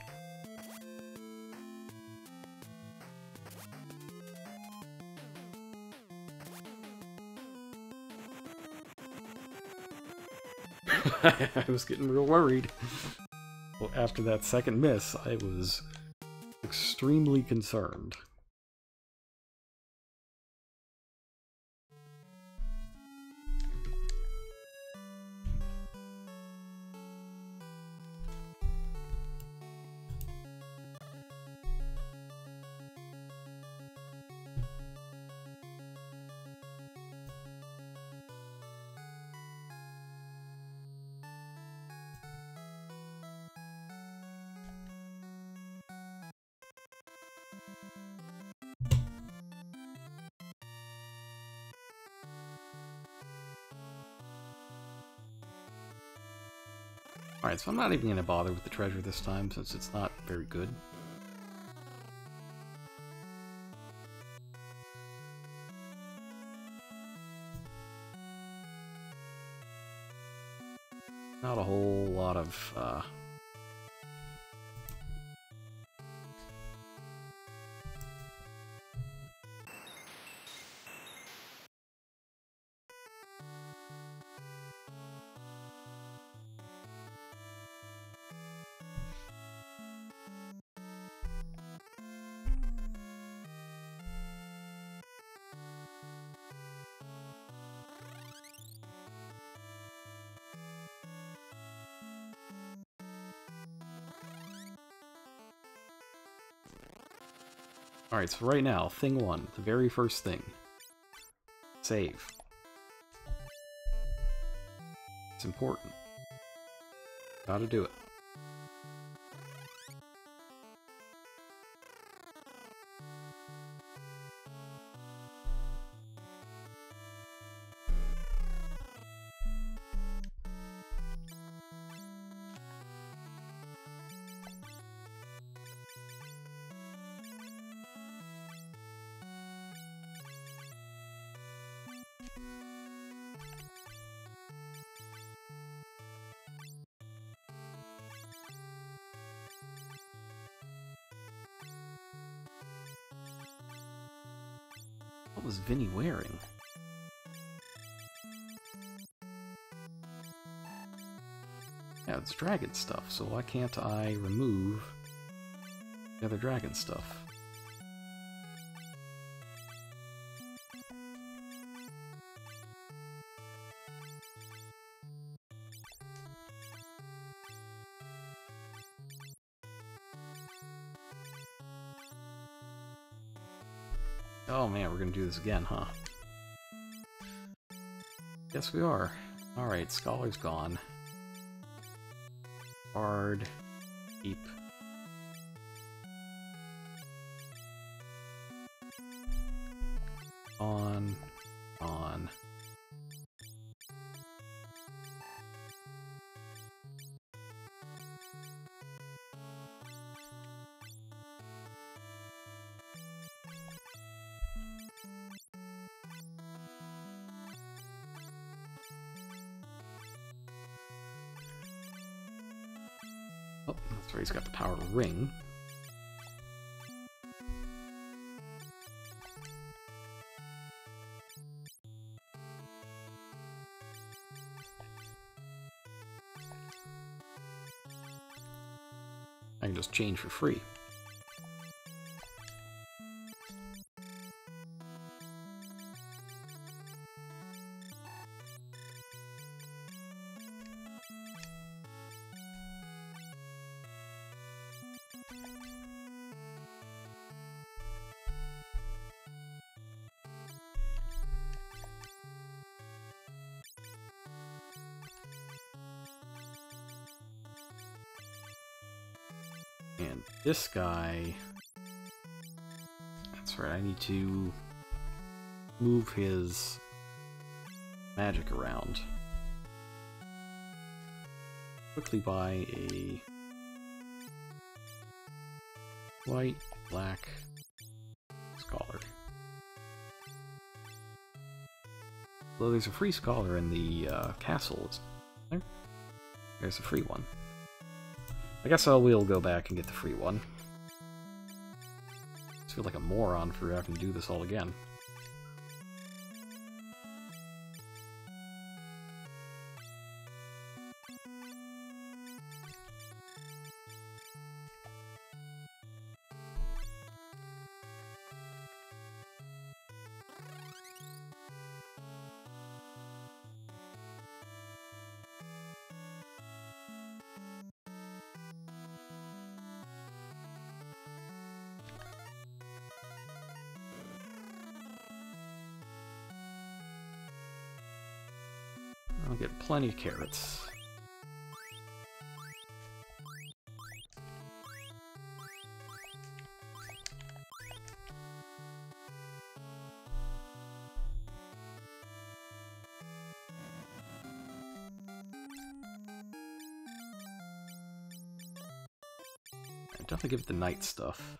I was getting real worried. Well, after that second miss, I was extremely concerned. Alright, so I'm not even going to bother with the treasure this time, since it's not very good. Not a whole lot of, Alright, so right now, thing 1, the very first thing. Save. It's important. Gotta do it. What was Vinny wearing? Yeah, it's dragon stuff, so why can't I remove the other dragon stuff? Oh man, we're gonna do this again, huh? Yes, we are. Alright, Scholar's gone. Bard. Keep. On. Oh, that's right, he's got the power to ring. I can just change for free. And this guy... That's right, I need to move his magic around. Quickly buy a white, black scholar. Although there's a free scholar in the castle, there's a free one. I guess I will go back and get the free one. I feel like a moron for having to do this all again. I'll get plenty of carrots. I definitely give it the night stuff.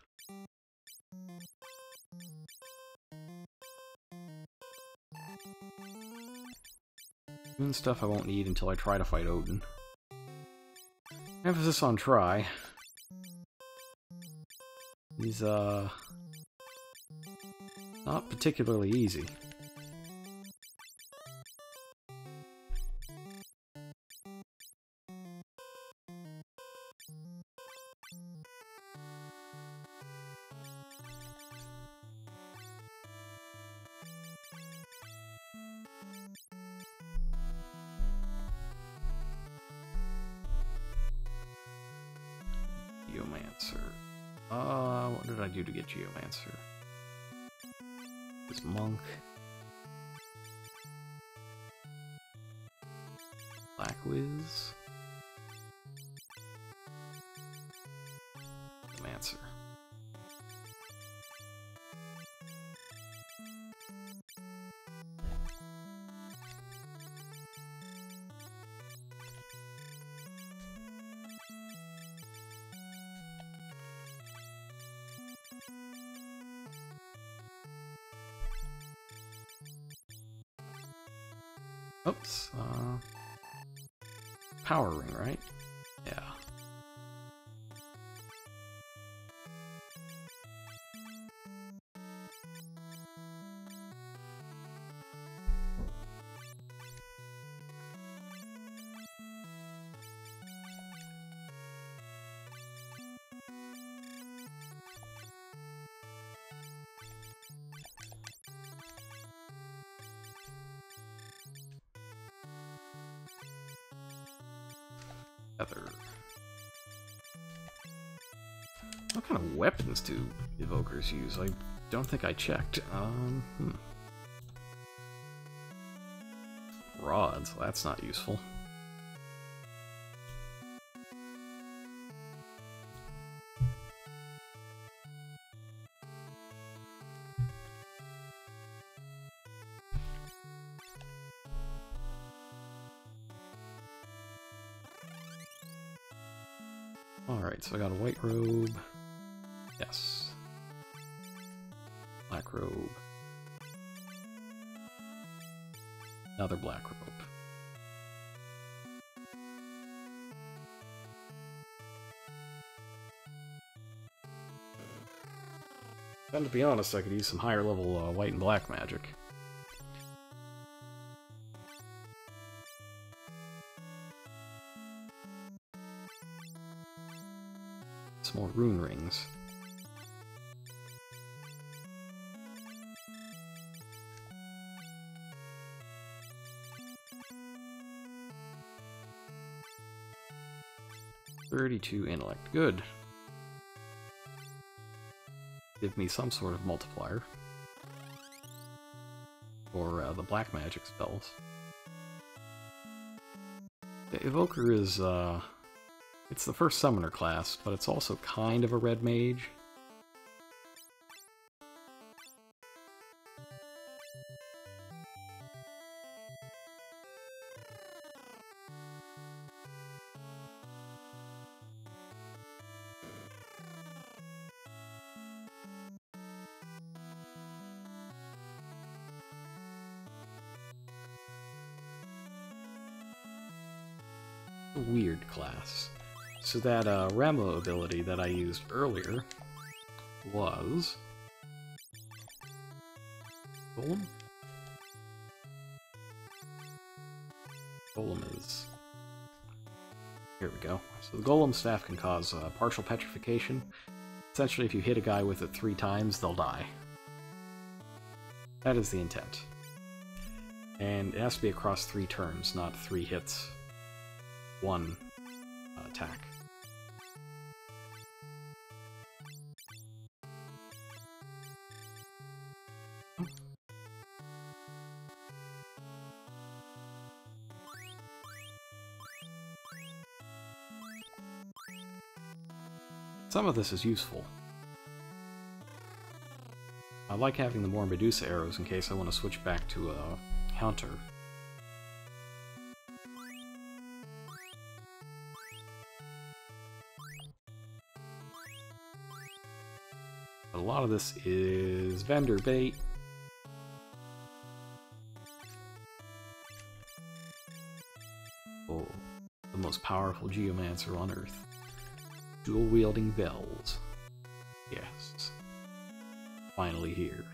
Moon stuff I won't need until I try to fight Odin. Emphasis on try. He's, not particularly easy. Geomancer. What did I do to get Geomancer? This monk. Black Wiz. Geomancer. Oops, power ring, right? Yeah. Feather. What kind of weapons do evokers use? I don't think I checked. Rods, well, that's not useful. Alright, so I got a white robe. Yes. Black robe. Another black robe. And to be honest, I could use some higher level white and black magic. Some more rune rings. "32 intellect. Good. Give me some sort of multiplier. For the black magic spells. The Evoker is, it's the first summoner class, but it's also kind of a red mage. A weird class. So that Ramo ability that I used earlier was Golem? Golem is... Here we go. So the Golem staff can cause partial petrification. Essentially, if you hit a guy with it 3 times, they'll die. That is the intent. And it has to be across 3 turns, not 3 hits. 1 attack. Some of this is useful. I like having the more Medusa arrows in case I want to switch back to a counter. But a lot of this is vendor bait. Oh, the most powerful geomancer on Earth. Dual-wielding bells. Yes. Finally here.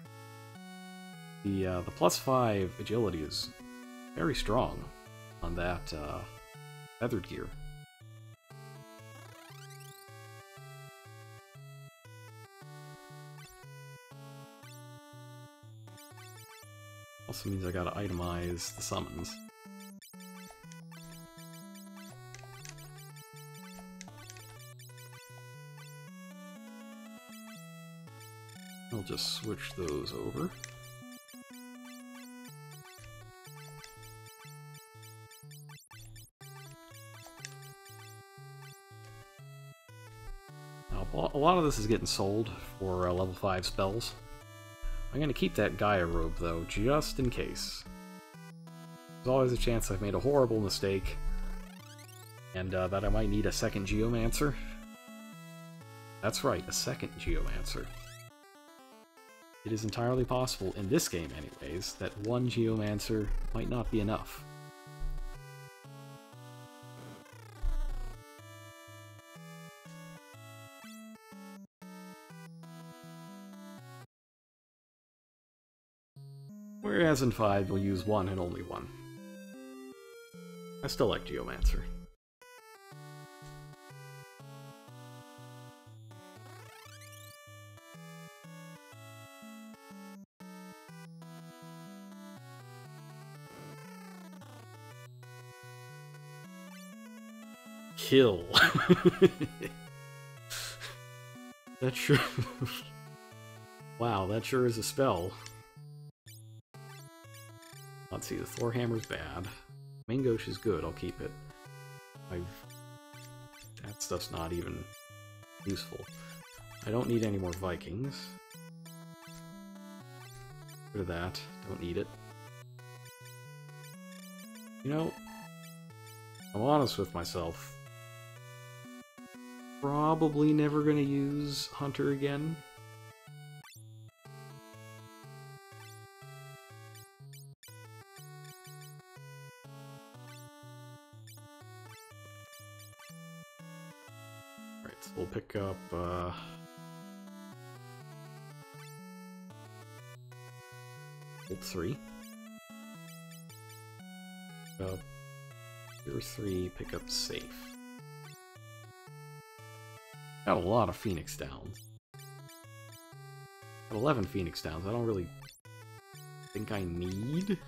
The +5 agility is very strong on that feathered gear. Also means I gotta itemize the summons. I'll just switch those over. Now, a lot of this is getting sold for level 5 spells. I'm going to keep that Gaia robe, though, just in case. There's always a chance I've made a horrible mistake, and that I might need a second Geomancer. That's right, a second Geomancer. It is entirely possible, in this game anyways, that one Geomancer might not be enough. Whereas in 5, you'll use one and only one. I still like Geomancer. Kill. That sure... Wow, that sure is a spell. Let's see, the Thor Hammer's bad. Mingosh is good, I'll keep it. That stuff's not even useful. I don't need any more Vikings. Rid of that, don't need it. You know, I'm honest with myself. Probably never gonna use Hunter again. Alright, so we'll pick up, Bolt 3. Tier 3, pick up Safe. Got a lot of Phoenix Downs. Got 11 Phoenix Downs. I don't really think I need. Do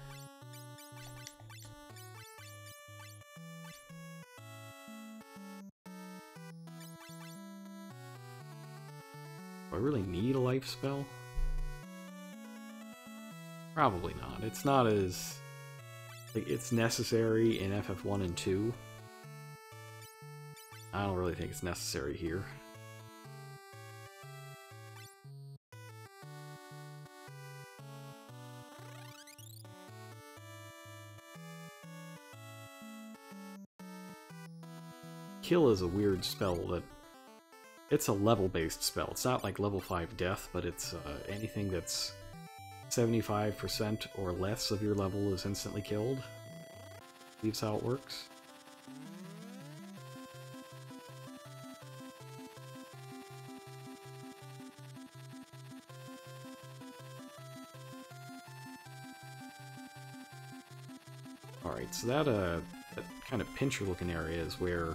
I really need a life spell? Probably not. It's not as... like, it's necessary in FF1 and 2. I don't really think it's necessary here. Kill is a weird spell that... it's a level-based spell. It's not like level 5 death, but it's anything that's 75% or less of your level is instantly killed. I believe that's how it works. Alright, so that kind of pincher-looking area is where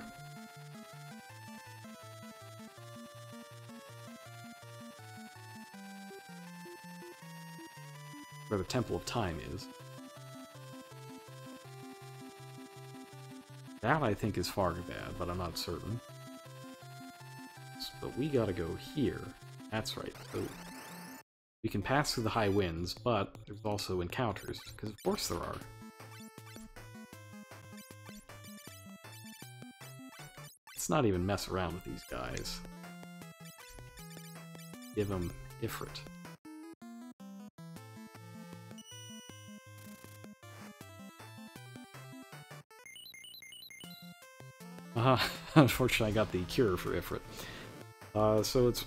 the Temple of Time is. That, I think, is far bad, but I'm not certain. But we gotta go here. That's right. So we can pass through the high winds, but there's also encounters, because of course there are. Let's not even mess around with these guys. Give them Ifrit. Unfortunately, I got the cure for Ifrit. So it's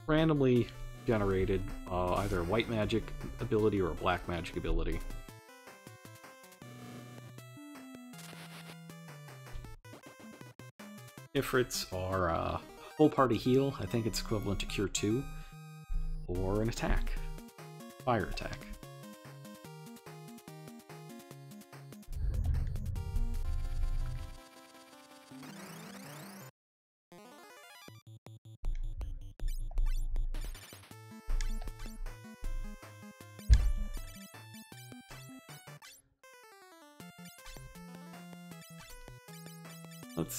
randomly generated either a white magic ability or a black magic ability. Ifrits are a full party heal. I think it's equivalent to Cure 2. Or an attack. Fire attack.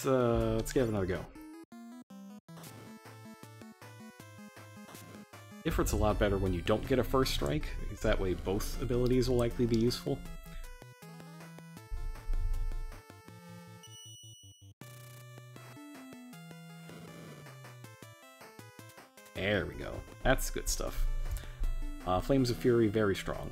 Let's give it another go. Ifrit's a lot better when you don't get a first strike, because that way both abilities will likely be useful. There we go. That's good stuff. Flames of Fury, very strong.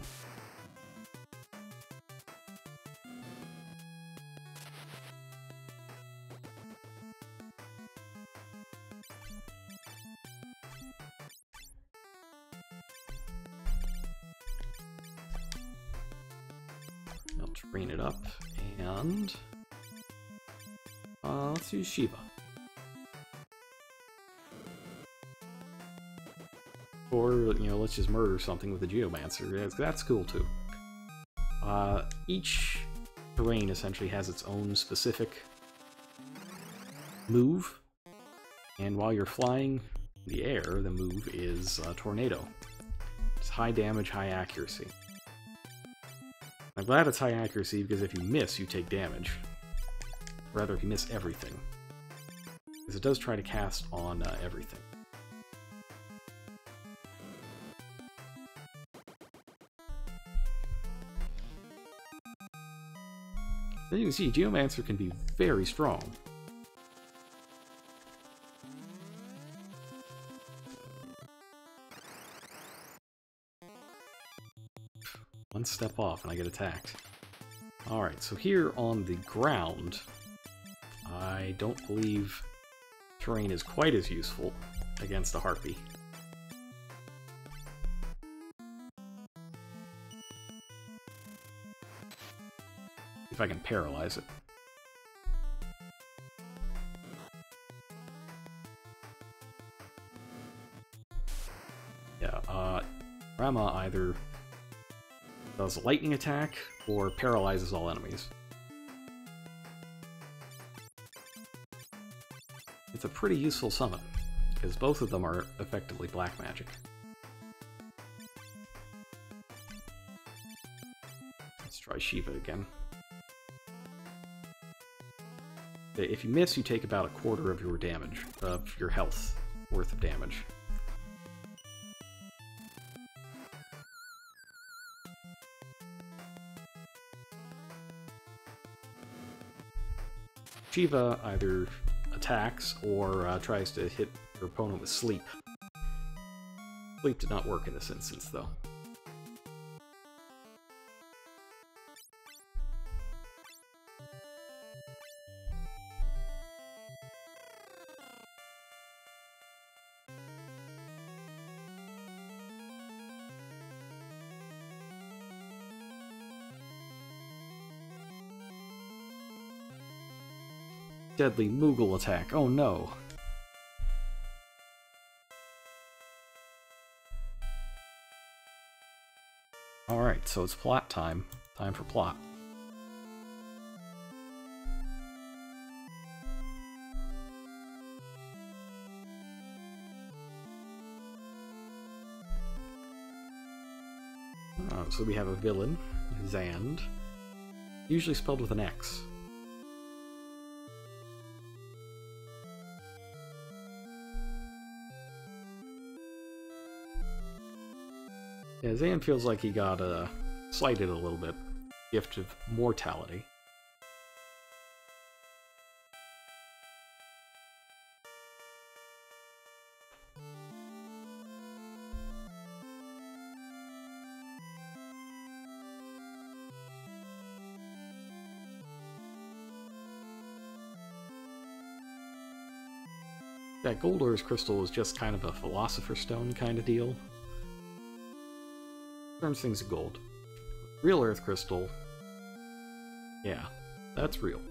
I'll train it up, and let's use Shiva. Or, you know, let's just murder something with a Geomancer. That's cool, too. Each terrain essentially has its own specific move, and while you're flying in the air, the move is Tornado. It's high damage, high accuracy. I'm glad it's high accuracy, because if you miss, you take damage. Rather, if you miss everything. Because it does try to cast on everything. As you can see, Geomancer can be very strong. One step off and I get attacked. Alright, so here on the ground, I don't believe terrain is quite as useful against a Harpy. If I can paralyze it. Yeah, Rama either does a lightning attack or paralyzes all enemies. It's a pretty useful summon, because both of them are effectively black magic. Let's try Shiva again. If you miss, you take about a quarter of your damage, of your health worth of damage. Shiva either attacks or tries to hit your opponent with Sleep. Sleep did not work in this instance, though. Deadly Moogle attack. Oh no. Alright, so it's plot time. Time for plot. So we have a villain, Zand, usually spelled with an X. Yeah, Zan feels like he got slighted a little bit. Gift of mortality. That Gold Earth Crystal is just kind of a Philosopher's Stone kind of deal. Turns things to gold. Real Earth Crystal, yeah, that's real.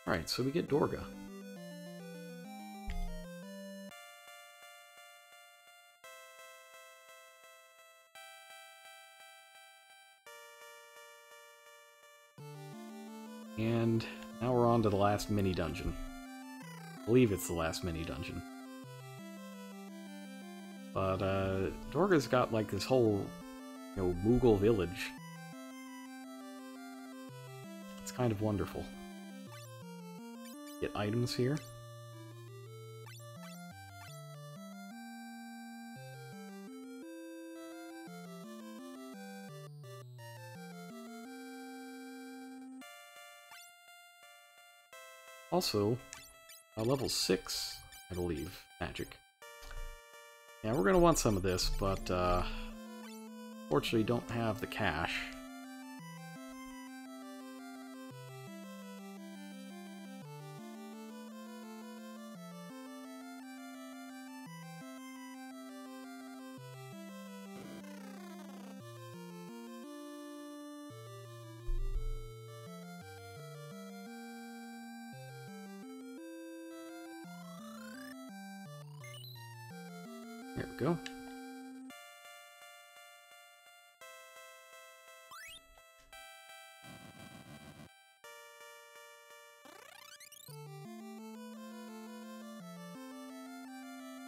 Alright, so we get Dorga. And now we're on to the last mini-dungeon. I believe it's the last mini-dungeon. But, Dorga's got, like, this whole, Moogle village. It's kind of wonderful. get items here. Also, level 6, I believe, magic. Yeah, we're gonna want some of this, but fortunately don't have the cash. There we go.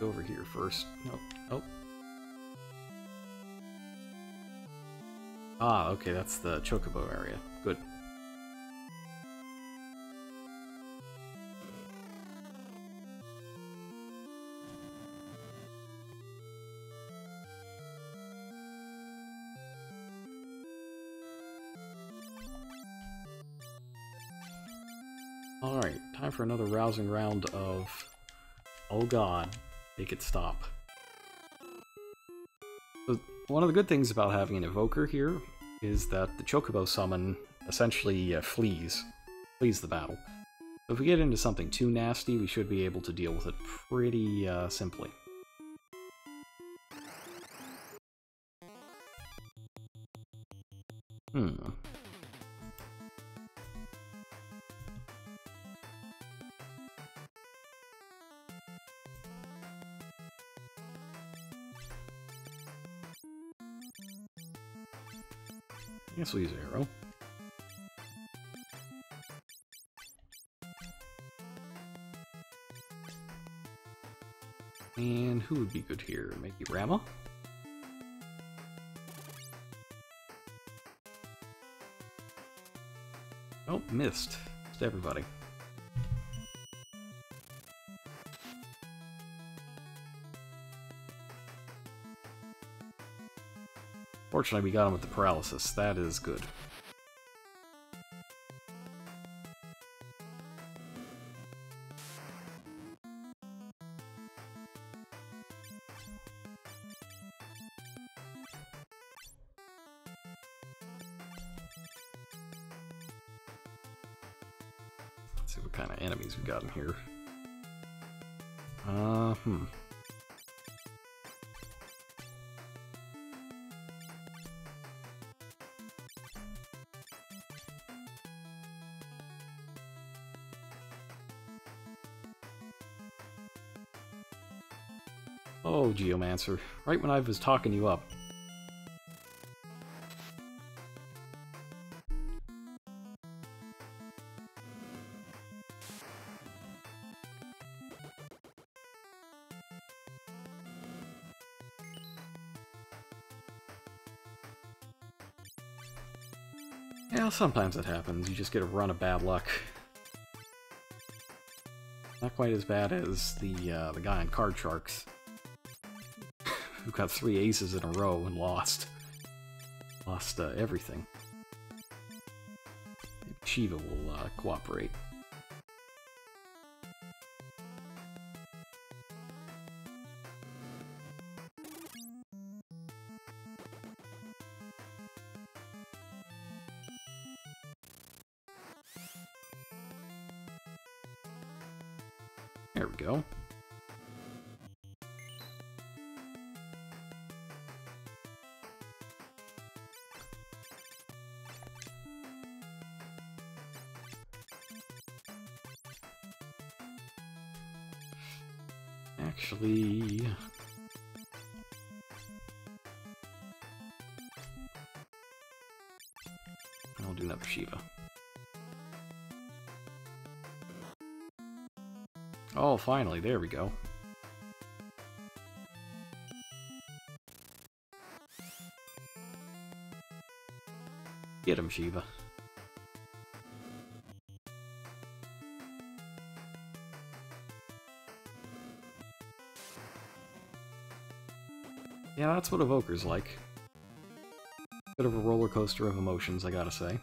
Go over here first. Nope. Oh. Ah, okay, that's the Chocobo area. Good. Alright, time for another rousing round of... Oh god, make it stop. So, one of the good things about having an evoker here is that the Chocobo summon essentially flees the battle. So if we get into something too nasty, we should be able to deal with it pretty simply. I guess we'll use an arrow. And who would be good here? Maybe Rama? Oh, missed. Missed everybody. Fortunately, we got him with the paralysis. That is good. Let's see what kind of enemies we got in here. Oh, Geomancer. Right when I was talking you up. Yeah, sometimes it happens. You just get a run of bad luck. Not quite as bad as the guy on Card Sharks, who got 3 aces in a row and lost. Lost everything. Maybe Shiva will cooperate. There we go. Actually... I'll do another Shiva. Oh, finally, there we go. Get him, Shiva. Yeah, that's what Evoker's like. Bit of a roller coaster of emotions, I gotta say.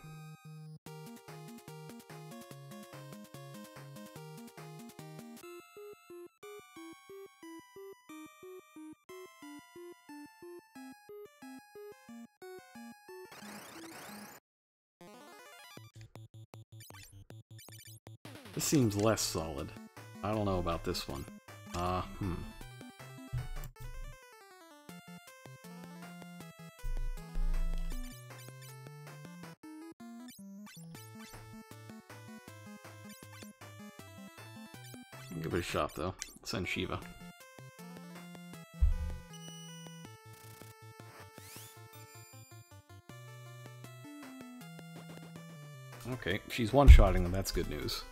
This seems less solid. I don't know about this one. Give it a shot, though. Send Shiva. Okay, she's one-shotting them, that's good news.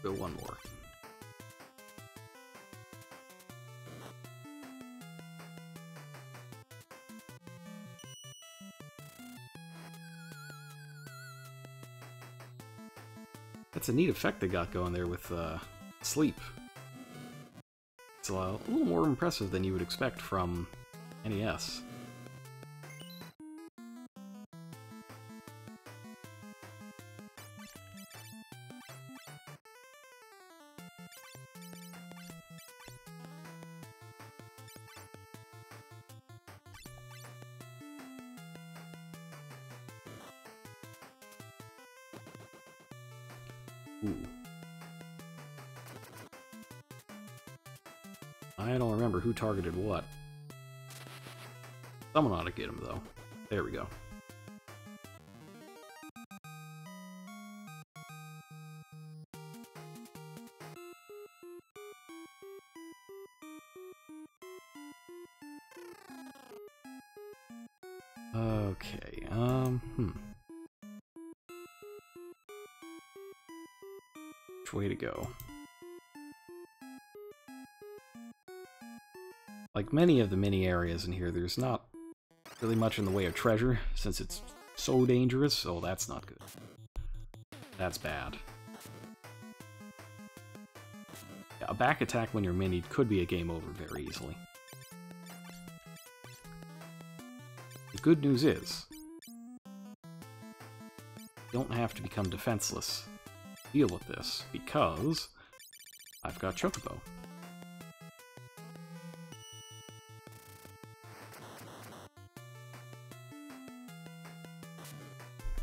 Go one more. That's a neat effect they got going there with sleep. It's a little more impressive than you would expect from NES. Ooh. I don't remember who targeted what. Someone ought to get him, though. There we go. Okay, Which way to go? Like many of the mini areas in here, there's not really much in the way of treasure, since it's so dangerous. Oh, that's not good. That's bad. Yeah, a back attack when you're minied could be a game over very easily. The good news is, you don't have to become defenseless to deal with this, because I've got Chocobo.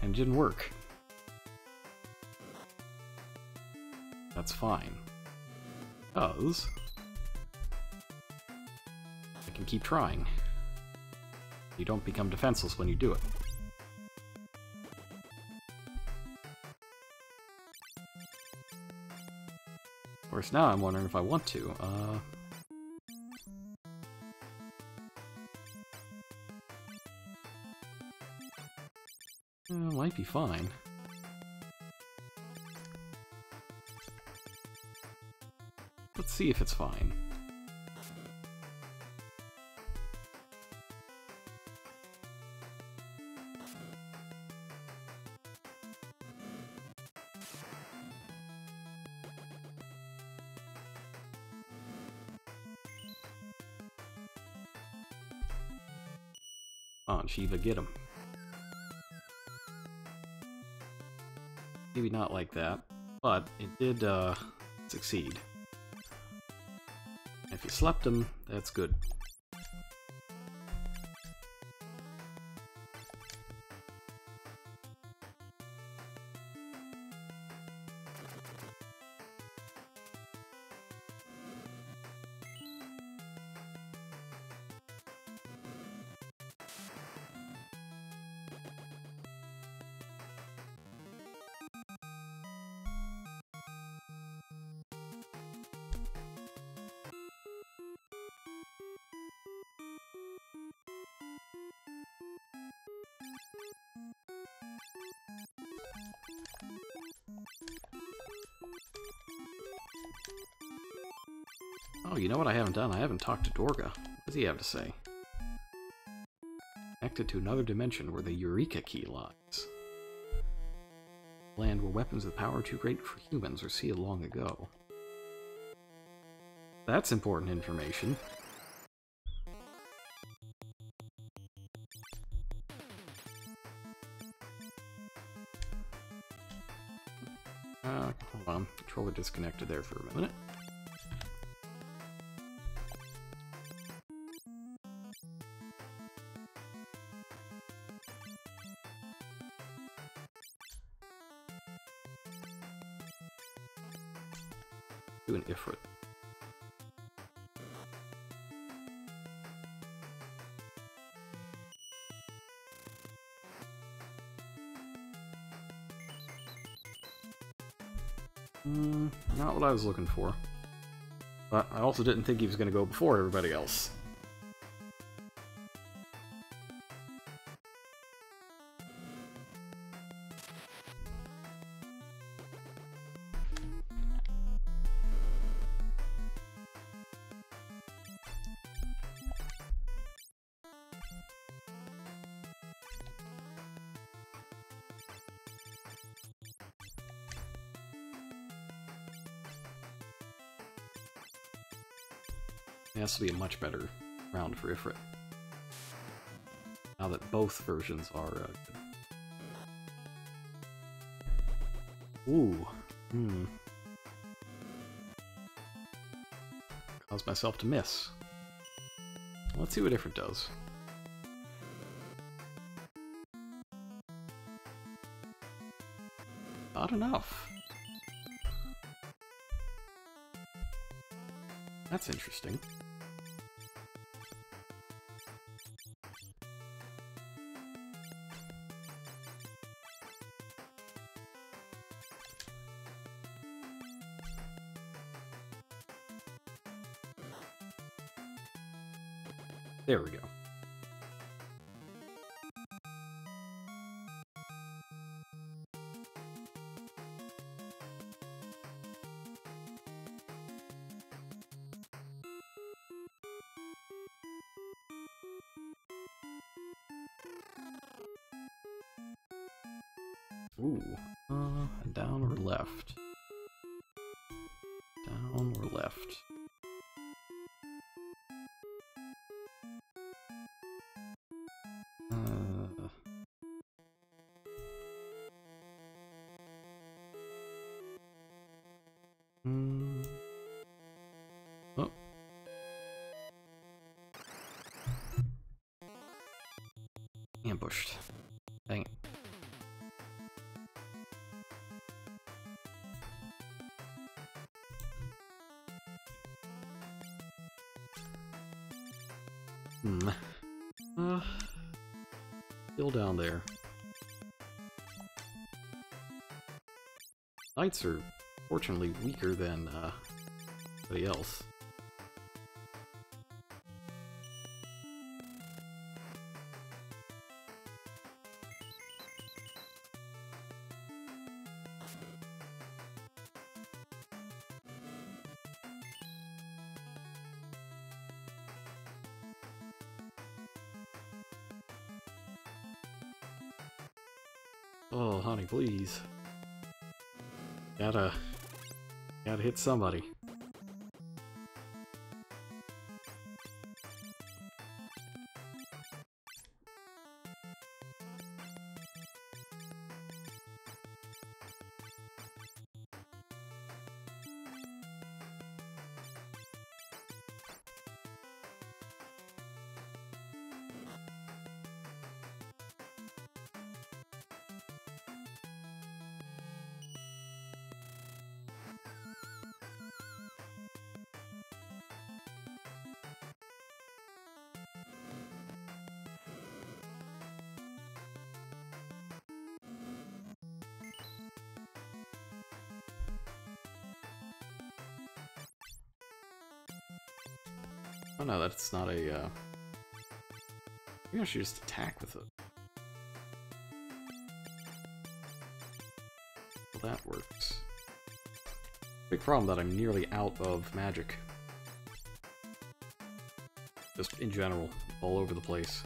And it didn't work. That's fine. Because I can keep trying. You don't become defenseless when you do it. Of course, now I'm wondering if I want to. Might be fine. Let's see if it's fine. Come on, Shiva, get him. Maybe not like that, but it did succeed. If you slept him, that's good. Oh, you know what I haven't done? I haven't talked to Dorga. What does he have to say? Connected to another dimension where the Eureka Key lies. Land where weapons with power too great for humans were sealed long ago. That's important information. Hold on. Controller disconnected there for a minute. Do an Ifrit. Not what I was looking for. But I also didn't think he was going to go before everybody else. This will be a much better round for Ifrit. Now that both versions are good. Ooh. Caused myself to miss. Let's see what Ifrit does. Not enough. That's interesting. There we go. Ooh. Down or left? Down or left? Oh. Ambushed. Dang it. Still down there. Knights are fortunately weaker than anybody else. Oh, honey, please. Gotta hit somebody. Oh no, that's not a, maybe I should just attack with it. Well, that works. Big problem that I'm nearly out of magic. just in general, all over the place.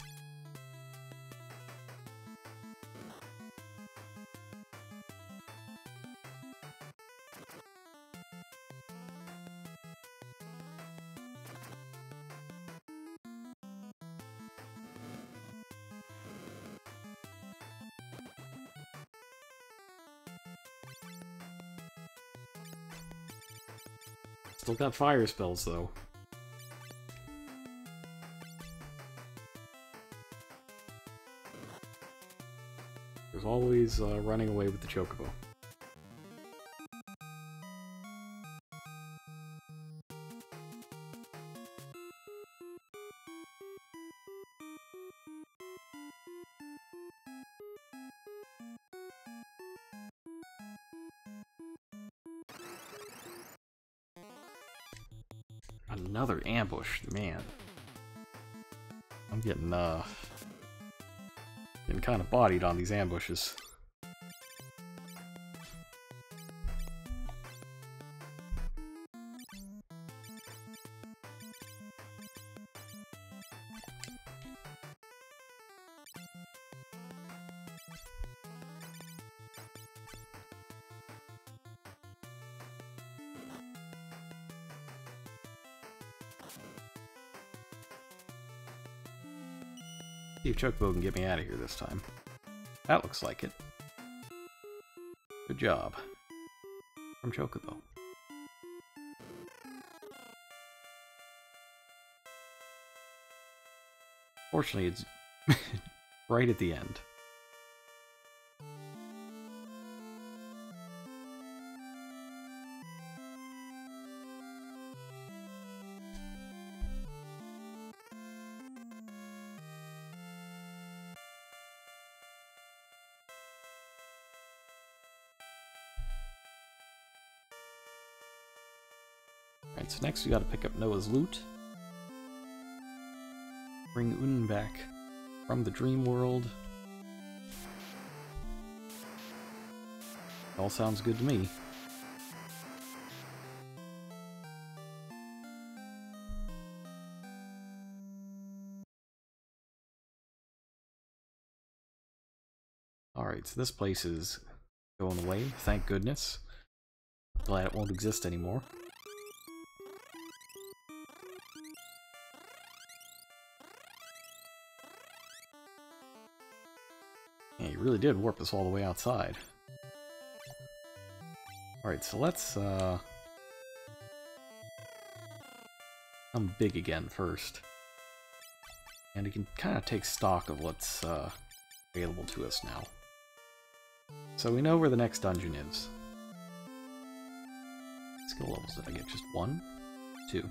Still got fire spells, though. There's always running away with the Chocobo. Another ambush, man. I'm getting kind of bodied on these ambushes. See if Chocobo can get me out of here this time. That looks like it. Good job. From Chocobo. Fortunately, it's right at the end. Alright, so next we gotta pick up Noah's loot. Bring Unn back from the dream world. All sounds good to me. Alright, so this place is going away, thank goodness. Glad it won't exist anymore. Yeah, you really did warp us all the way outside. Alright, so let's come big again first. And we can kind of take stock of what's available to us now. So we know where the next dungeon is. Skill levels did I get? Just 1? 2.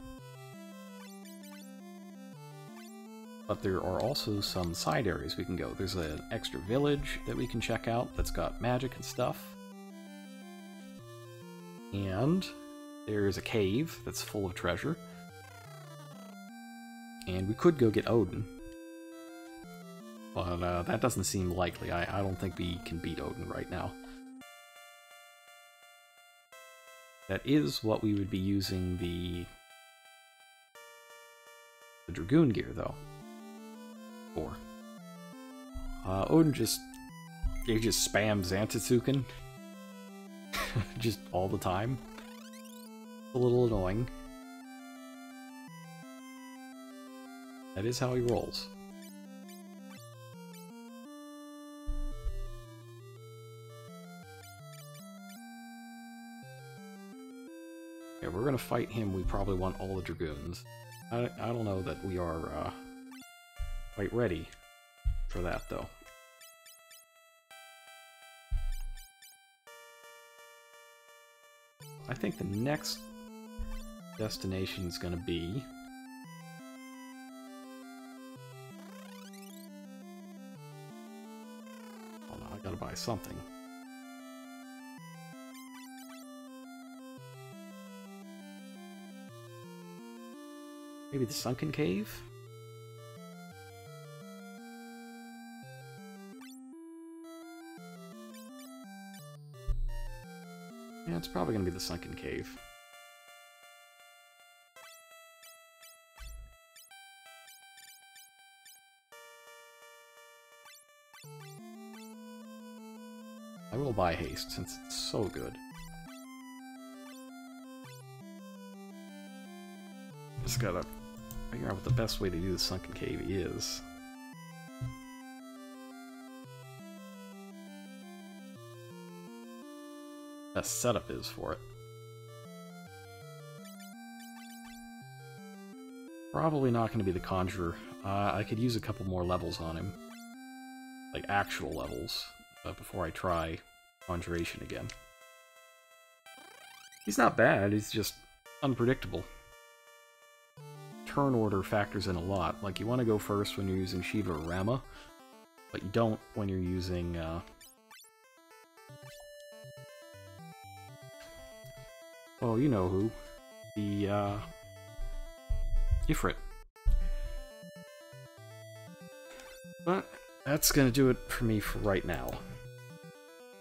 But there are also some side areas we can go. There's an extra village that we can check out that's got magic and stuff. And there's a cave that's full of treasure. And we could go get Odin. But that doesn't seem likely. I don't think we can beat Odin right now. That is what we would be using the Dragoon gear, though. For. Odin just spams Zantetsuken just all the time. A little annoying. That is how he rolls. Yeah, we're gonna fight him. We probably want all the Dragoons. I don't know that we are quite ready for that, though. I think the next destination is going to be... Hold on, I gotta buy something. Maybe the Sunken Cave? Yeah, it's probably gonna be the Sunken Cave. I will buy haste since it's so good. Just gotta figure out what the best way to do the sunken cave is. Best setup is for it. Probably not going to be the Conjurer. I could use a couple more levels on him. Like actual levels. Before I try Conjuration again. He's not bad, he's just unpredictable. Turn order factors in a lot. Like, you want to go first when you're using Shiva or Rama, but you don't when you're using, oh, you know who. The, Ifrit. But that's gonna do it for me for right now.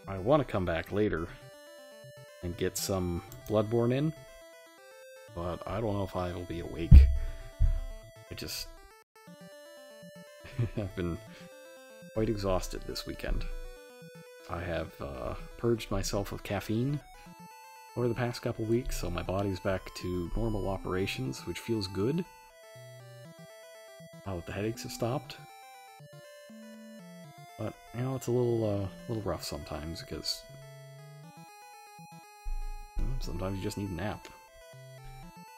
I want to come back later and get some Bloodborne in, but I don't know if I will be awake. I've been quite exhausted this weekend. I have purged myself of caffeine over the past couple weeks, so my body's back to normal operations, which feels good. Now that the headaches have stopped. But, you know, it's a little rough sometimes, because sometimes you just need a nap.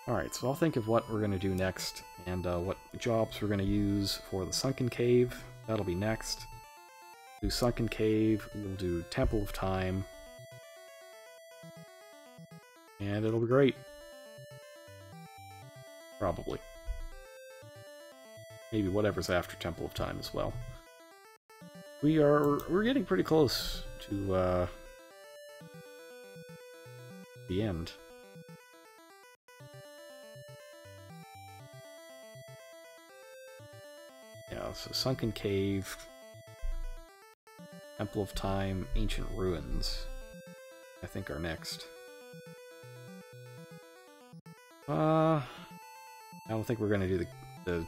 Alright, so I'll think of what we're going to do next, and what jobs we're going to use for the Sunken Cave. That'll be next. Do Sunken Cave, we'll do Temple of Time, and it'll be great. Probably. Maybe whatever's after Temple of Time as well. We're getting pretty close to the end. Yeah, so Sunken Cave, Temple of Time, Ancient Ruins, I think are next. I don't think we're gonna do the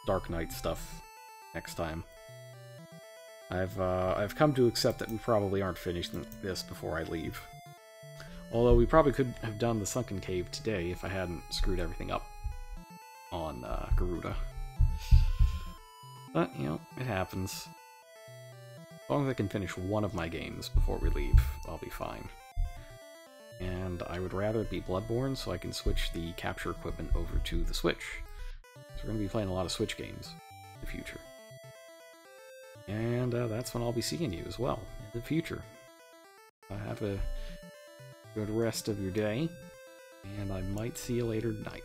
Dark Knight stuff next time. I've come to accept that we probably aren't finishing this before I leave. Although we probably could have done the Sunken Cave today if I hadn't screwed everything up on Garuda. But, you know, it happens. As long as I can finish one of my games before we leave, I'll be fine. And I would rather it be Bloodborne so I can switch the capture equipment over to the Switch. So we're going to be playing a lot of Switch games in the future. And that's when I'll be seeing you as well, in the future. Have a good rest of your day, and I might see you later tonight.